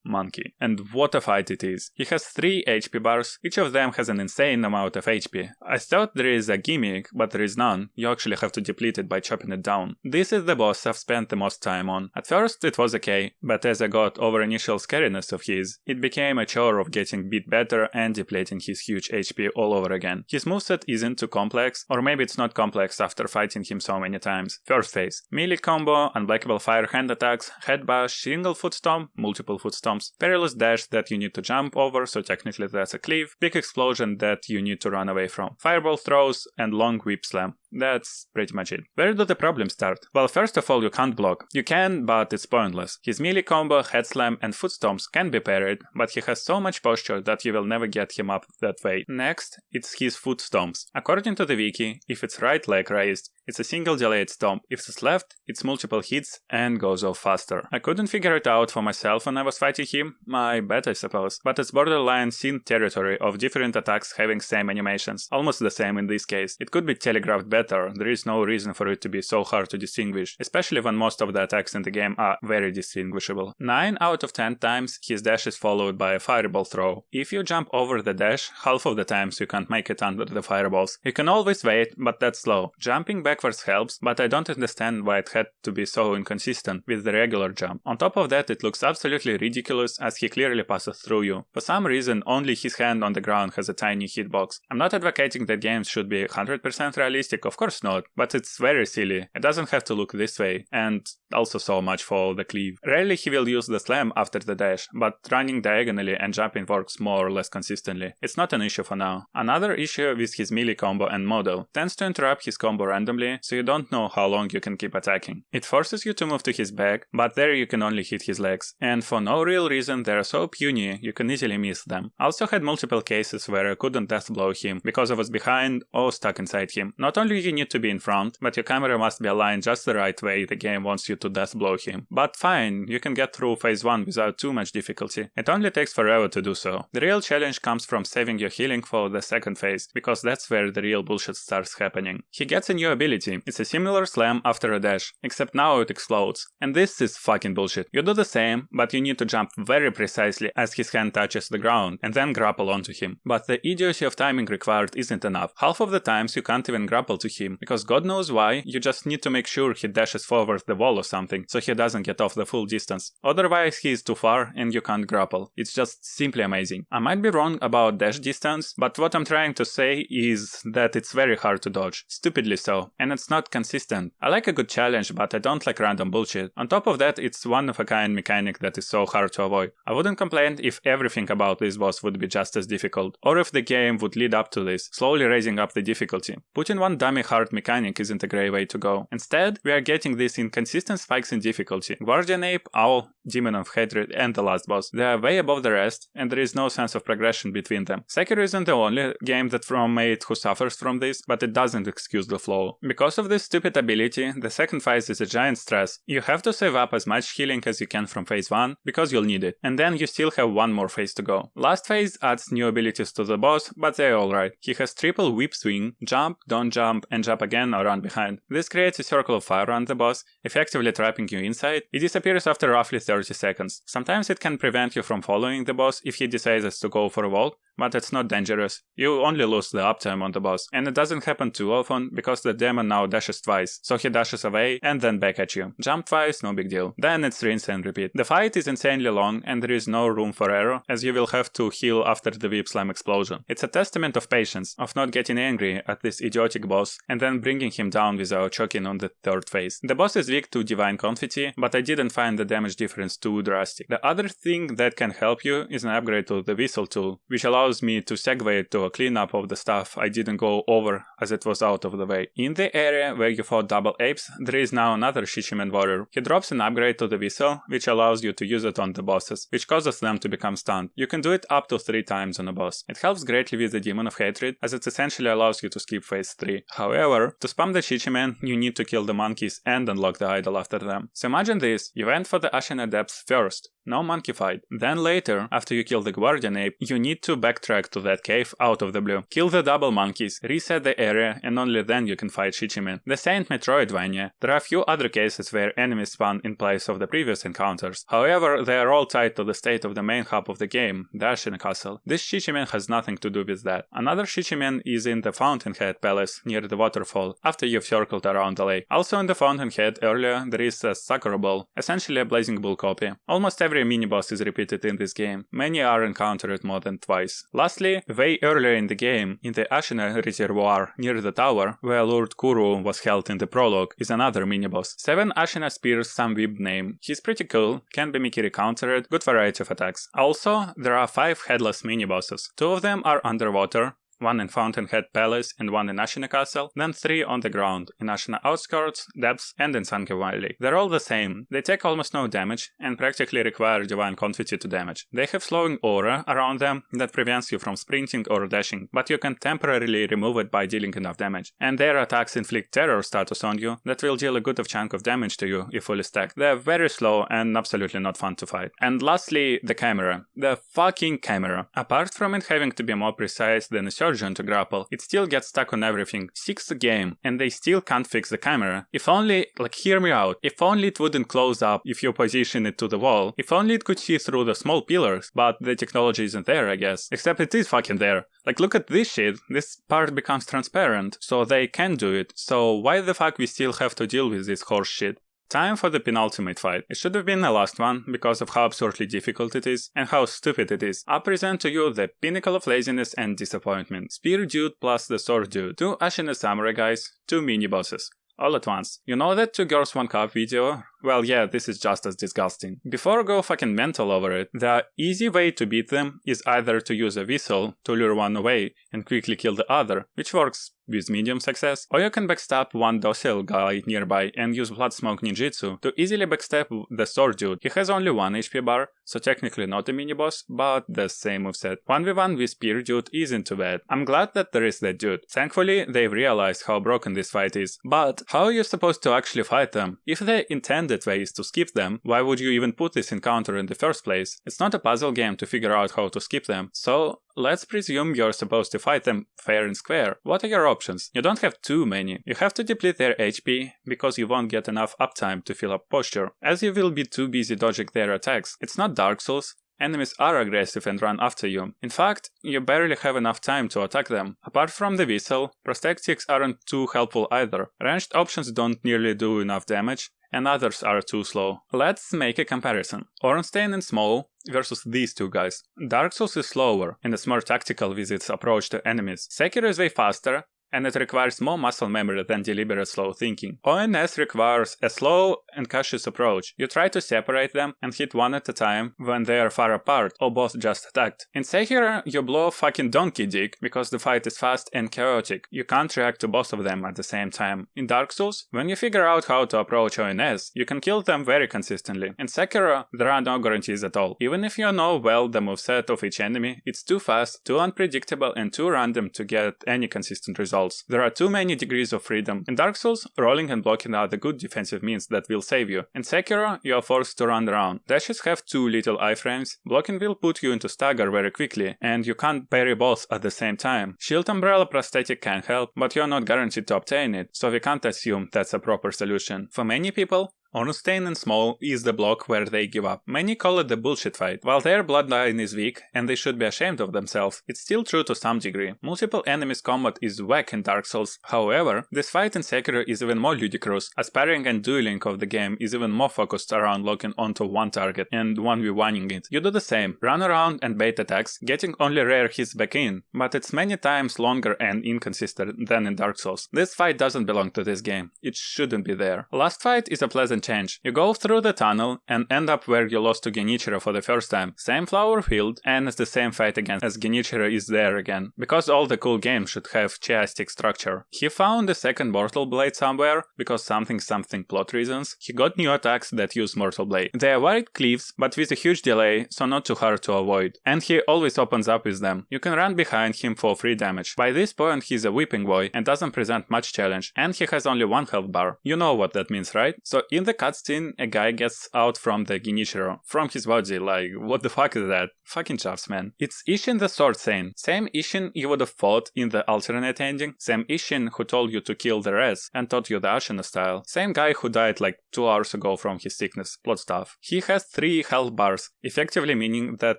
monkey. And what a fight it is. He has 3 HP bars, each of them has an insane amount of HP. I thought there is a gimmick, but there is none. You actually have to deplete it by chopping it down. This is the boss I've spent the most time on. At first it was okay, but as I got over initial scariness of his, it became a chore of getting beat better and depleting his huge HP all over again. His moveset isn't too complex, or maybe it's not complex after fighting him so many times. First phase, melee combo, unblockable fire hand attacks, head bash, single foot stomp, multiple foot stomps, perilous dash that you need to jump over, so technically that's a cleave, big explosion that you need to run away from, fireball throws, and long whip slam. That's pretty much it. Where do the problems start? Well, first of all, you can't block. You can, but it's pointless. His melee combo, head slam and foot stomps can be parried, but he has so much posture that you will never get him up that way. Next, it's his foot stomps. According to the wiki, if it's right leg raised, it's a single delayed stomp. If it's left, it's multiple hits and goes off faster. I couldn't figure it out for myself when I was fighting him, my bad I suppose, but it's borderline scene territory of different attacks having same animations, almost the same in this case. It could be telegraphed better, there is no reason for it to be so hard to distinguish, especially when most of the attacks in the game are very distinguishable. 9 out of 10 times his dash is followed by a fireball throw. If you jump over the dash, half of the times you can't make it under the fireballs. You can always wait, but that's slow. Jumping backwards helps, but I don't understand why it had to be so inconsistent with the regular jump. On top of that, it looks absolutely ridiculous as he clearly passes through you. For some reason, only his hand on the ground has a tiny hitbox. I'm not advocating that games should be 100% realistic, of course not, but it's very silly. It doesn't have to look this way, and also so much for the cleave. Rarely he will use the slam after the dash, but running diagonally and jumping works more or less consistently. It's not an issue for now. Another issue with his melee combo and model tends to interrupt his combo randomly, so you don't know how long you can keep attacking. It forces you to move to his back, but there you can only hit his legs, and for no real reason they are so puny you can easily miss them. I also had multiple cases where I couldn't death blow him because I was behind or stuck inside him. Not only you need to be in front, but your camera must be aligned just the right way the game wants you to death blow him. But fine, you can get through phase 1 without too much difficulty. It only takes forever to do so. The real challenge comes from saving your healing for the second phase, because that's where the real bullshit starts happening. He gets a new ability. It's a similar slam after a dash, except now it explodes. And this is fucking bullshit. You do the same, but you need to jump very precisely as his hand touches the ground, and then grapple onto him. But the idiocy of timing required isn't enough. Half of the times you can't even grapple to him, because God knows why, you just need to make sure he dashes forward the wall or something, so he doesn't get off the full distance. Otherwise he is too far and you can't grapple. It's just simply amazing. I might be wrong about dash distance, but what I'm trying to say is that it's very hard to dodge. Stupidly so. And it's not consistent. I like a good challenge, but I don't like random bullshit. On top of that, it's one of a kind mechanic that is so hard to avoid. I wouldn't complain if everything about this boss would be just as difficult, or if the game would lead up to this, slowly raising up the difficulty. Putting one dummy hard mechanic isn't a great way to go. Instead, we are getting these inconsistent spikes in difficulty. Guardian Ape, Owl, Demon of Hatred and the last boss. They are way above the rest, and there is no sense of progression between them. Sekiro isn't the only game that From made who suffers from this, but it doesn't excuse the flaw. Because of this stupid ability, the second phase is a giant stress. You have to save up as much healing as you can from phase 1, because you'll need it, and then you still have one more phase to go. Last phase adds new abilities to the boss, but they're alright. He has triple whip swing, jump, don't jump, and jump again or run behind. This creates a circle of fire on the boss, effectively trapping you inside. It disappears after roughly 30 seconds. Sometimes it can prevent you from following the boss if he decides to go for a wall, but it's not dangerous. You only lose the uptime on the boss, and it doesn't happen too often because the demon now dashes twice, so he dashes away and then back at you. Jump twice, no big deal. Then it's rinse and repeat. The fight is insanely long and there is no room for error, as you will have to heal after the whip slam explosion. It's a testament of patience, of not getting angry at this idiotic boss and then bringing him down without choking on the third phase. The boss is weak to divine confetti, but I didn't find the damage difference too drastic. The other thing that can help you is an upgrade to the whistle tool, which allows me to segue to a cleanup of the stuff I didn't go over as it was out of the way. In the area where you fought double apes, there is now another Shichimen warrior. He drops an upgrade to the whistle, which allows you to use it on the bosses, which causes them to become stunned. You can do it up to 3 times on a boss. It helps greatly with the Demon of Hatred, as it essentially allows you to skip phase 3. However, to spam the Shichimen, you need to kill the monkeys and unlock the idol after them. So imagine this, you went for the Ashina Depths first, no monkey fight. Then later, after you kill the Guardian Ape, you need to backtrack to that cave out of the blue. Kill the double monkeys, reset the area, and only then you can fight Shichimen. The Saint Metroidvania. There are a few other cases where enemies spawn in place of the previous encounters. However, they are all tied to the state of the main hub of the game, the Ashina Castle. This Shichimen has nothing to do with that. Another Shichimen is in the Fountainhead Palace, near the waterfall, after you've circled around the lake. Also in the Fountainhead earlier, there is a Sakura Ball, essentially a Blazing Bull copy. Almost every mini-boss is repeated in this game. Many are encountered more than twice. Lastly, way earlier in the game, in the Ashina Reservoir, near the tower, where Lord Kuru was held in the prologue, is another mini-boss. 7 Ashina Spears, some weeb name. He's pretty cool, can be Mikiri countered, good variety of attacks. Also, there are 5 headless mini-bosses. 2 of them are underwater, one in Fountainhead Palace and one in Ashina Castle, then 3 on the ground, in Ashina Outskirts, Depths and in Sunken Valley. They're all the same, they take almost no damage and practically require divine confetti to damage. They have slowing aura around them that prevents you from sprinting or dashing, but you can temporarily remove it by dealing enough damage. And their attacks inflict terror status on you that will deal a good chunk of damage to you if fully stacked. They're very slow and absolutely not fun to fight. And lastly, the camera. The fucking camera. Apart from it having to be more precise than a surgeon to grapple, it still gets stuck on everything. 6th game, and they still can't fix the camera. If only, hear me out, if only it wouldn't close up if you position it to the wall, if only it could see through the small pillars, but the technology isn't there, I guess. Except it is fucking there. Look at this shit, this part becomes transparent, so they can do it, so why the fuck we still have to deal with this horse shit? Time for the penultimate fight. It should have been the last one, because of how absurdly difficult it is, and how stupid it is. I present to you the pinnacle of laziness and disappointment. Spear Dude plus the Sword Dude. 2 Ashina Samurai guys, 2 mini-bosses. All at once. You know that 2 girls 1 cup video? Well, yeah, this is just as disgusting. Before I go fucking mental over it, the easy way to beat them is either to use a whistle to lure one away and quickly kill the other, which works with medium success, or you can backstab one docile guy nearby and use blood smoke ninjutsu to easily backstab the sword dude. He has only 1 HP bar, so technically not a mini boss, but the same moveset. 1v1 with spear dude isn't too bad. I'm glad that there is that dude. Thankfully, they've realized how broken this fight is. But how are you supposed to actually fight them? If they intended way is to skip them, why would you even put this encounter in the first place? It's not a puzzle game to figure out how to skip them, so let's presume you're supposed to fight them fair and square. What are your options? You don't have too many. You have to deplete their HP, because you won't get enough uptime to fill up posture, as you will be too busy dodging their attacks. It's not Dark Souls. Enemies are aggressive and run after you. In fact, you barely have enough time to attack them. Apart from the whistle, prosthetics aren't too helpful either. Ranged options don't nearly do enough damage, and others are too slow. Let's make a comparison. Ornstein and Small versus these 2 guys. Dark Souls is slower and is more tactical with its approach to enemies. Sekiro is way faster, and it requires more muscle memory than deliberate slow thinking. ONS requires a slow and cautious approach. You try to separate them and hit one at a time when they are far apart or both just attacked. In Sekiro, you blow a fucking donkey dick because the fight is fast and chaotic. You can't react to both of them at the same time. In Dark Souls, when you figure out how to approach ONS, you can kill them very consistently. In Sekiro, there are no guarantees at all. Even if you know well the moveset of each enemy, it's too fast, too unpredictable and too random to get any consistent result. There are too many degrees of freedom. In Dark Souls, rolling and blocking are the good defensive means that will save you. In Sekiro, you are forced to run around. Dashes have too little iframes, blocking will put you into stagger very quickly, and you can't parry both at the same time. Shield Umbrella prosthetic can help, but you're not guaranteed to obtain it, so we can't assume that's a proper solution. For many people, Ornstein and Small is the block where they give up. Many call it the bullshit fight. While their bloodline is weak and they should be ashamed of themselves, it's still true to some degree. Multiple enemies combat is whack in Dark Souls. However, this fight in Sekiro is even more ludicrous, as parrying and dueling of the game is even more focused around locking onto one target and 1v1ing it. You do the same, run around and bait attacks, getting only rare hits back in, but it's many times longer and inconsistent than in Dark Souls. This fight doesn't belong to this game. It shouldn't be there. Last fight is a pleasant change. You go through the tunnel and end up where you lost to Genichiro for the first time. Same flower field, and it's the same fight again, as Genichiro is there again. Because all the cool games should have chiastic structure. He found a second Mortal Blade somewhere, because something plot reasons. He got new attacks that use Mortal Blade. They are wide cleaves, but with a huge delay, so not too hard to avoid. And he always opens up with them. You can run behind him for free damage. By this point he's a whipping boy and doesn't present much challenge, and he has only 1 health bar. You know what that means, right? So in the cutscene, a guy gets out from the Genichiro, from his body, what the fuck is that? Fucking chaps, man. It's Ishin the Sword Saint. Same Ishin you would have fought in the alternate ending, same Ishin who told you to kill the rest and taught you the Ashina style, same guy who died 2 hours ago from his sickness, plot stuff. He has 3 health bars, effectively meaning that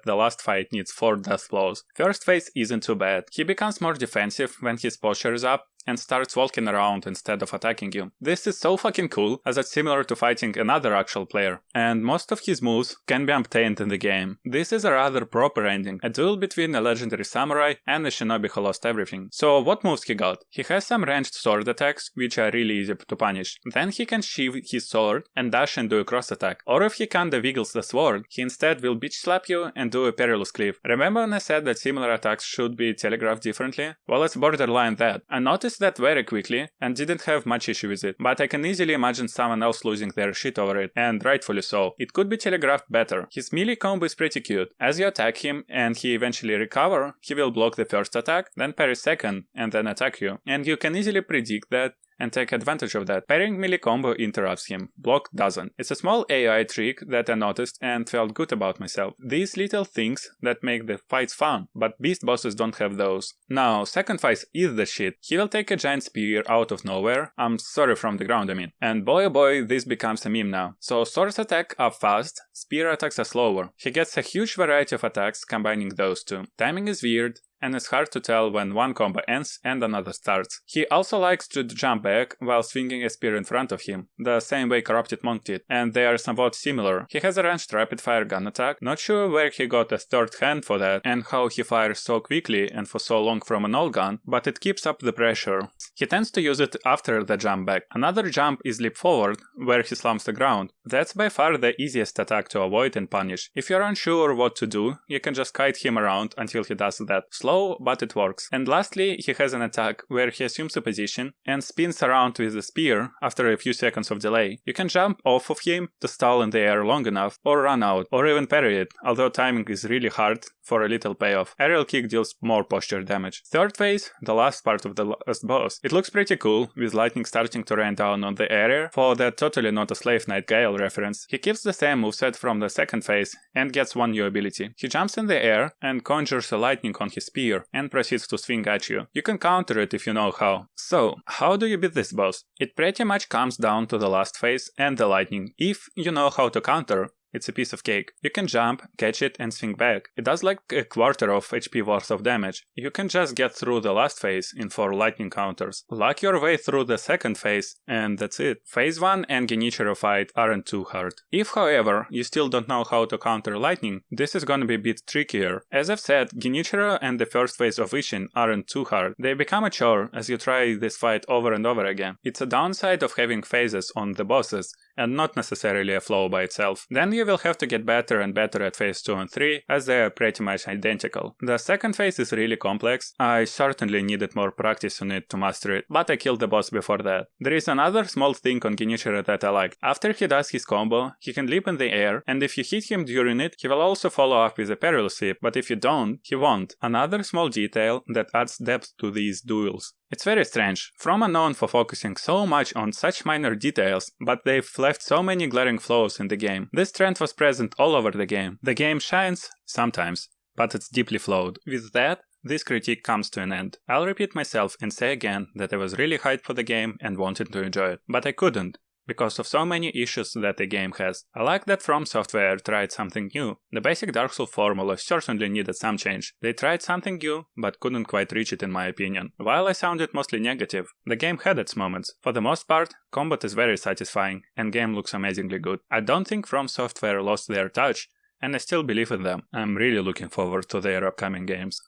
the last fight needs 4 death blows. First phase isn't too bad. He becomes more defensive when his posture is up, and starts walking around instead of attacking you. This is so fucking cool, as it's similar to fighting another actual player, and most of his moves can be obtained in the game. This is a rather proper ending, a duel between a legendary samurai and a shinobi who lost everything. So what moves he got? He has some ranged sword attacks, which are really easy to punish. Then he can sheath his sword and dash and do a cross attack. Or if he kinda wiggles the sword, he instead will bitch slap you and do a perilous cleave. Remember when I said that similar attacks should be telegraphed differently? Well, it's borderline that. I noticed that very quickly and didn't have much issue with it, but I can easily imagine someone else losing their shit over it, and rightfully so. It could be telegraphed better. His melee combo is pretty cute. As you attack him and he eventually recover, he will block the first attack, then parry second, and then attack you. And you can easily predict that and take advantage of that. Parrying melee combo interrupts him, block doesn't. It's a small AI trick that I noticed and felt good about myself. These little things that make the fights fun, but beast bosses don't have those. Now, second phase is the shit. He will take a giant spear out of nowhere, from the ground I mean. And boy oh boy, this becomes a meme now. So swords attack are fast, spear attacks are slower. He gets a huge variety of attacks combining those two. Timing is weird, and it's hard to tell when one combo ends and another starts. He also likes to jump back while swinging a spear in front of him, the same way Corrupted Monk did, and they are somewhat similar. He has a ranged rapid-fire gun attack, not sure where he got a third hand for that and how he fires so quickly and for so long from an old gun, but it keeps up the pressure. He tends to use it after the jump back. Another jump is leap forward, where he slumps the ground. That's by far the easiest attack to avoid and punish. If you're unsure what to do, you can just kite him around until he does that. Slow, but it works. And lastly, he has an attack where he assumes a position and spins around with the spear after a few seconds of delay. You can jump off of him to stall in the air long enough, or run out, or even parry it, although timing is really hard for a little payoff. Aerial kick deals more posture damage. Third phase, the last part of the last boss. It looks pretty cool, with lightning starting to rain down on the area. For that totally not a Slave Knight Gale reference, he keeps the same moveset from the second phase and gets one new ability. He jumps in the air and conjures a lightning on his spear and proceeds to swing at you. You can counter it if you know how. So, how do you beat this boss? It pretty much comes down to the last phase and the lightning. If you know how to counter, it's a piece of cake. You can jump, catch it, and swing back. It does like a quarter of HP worth of damage. You can just get through the last phase in 4 lightning counters. Luck your way through the second phase, and that's it. Phase 1 and Genichiro fight aren't too hard. If, however, you still don't know how to counter lightning, this is gonna be a bit trickier. As I've said, Genichiro and the first phase of Ishin aren't too hard. They become a chore as you try this fight over and over again. It's a downside of having phases on the bosses, and not necessarily a flaw by itself. Then you will have to get better and better at phase 2 and 3, as they are pretty much identical. The second phase is really complex. I certainly needed more practice on it to master it, but I killed the boss before that. There is another small thing on Genichiro that I like. After he does his combo, he can leap in the air, and if you hit him during it, he will also follow up with a perilous leap, but if you don't, he won't. Another small detail that adds depth to these duels. It's very strange. From are known for focusing so much on such minor details, but they've left so many glaring flaws in the game. This trend was present all over the game. The game shines, sometimes, but it's deeply flawed. With that, this critique comes to an end. I'll repeat myself and say again that I was really hyped for the game and wanted to enjoy it, but I couldn't, because of so many issues that the game has. I like that From Software tried something new. The basic Dark Souls formula certainly needed some change. They tried something new, but couldn't quite reach it in my opinion. While I sounded mostly negative, the game had its moments. For the most part, combat is very satisfying, and game looks amazingly good. I don't think From Software lost their touch, and I still believe in them. I'm really looking forward to their upcoming games.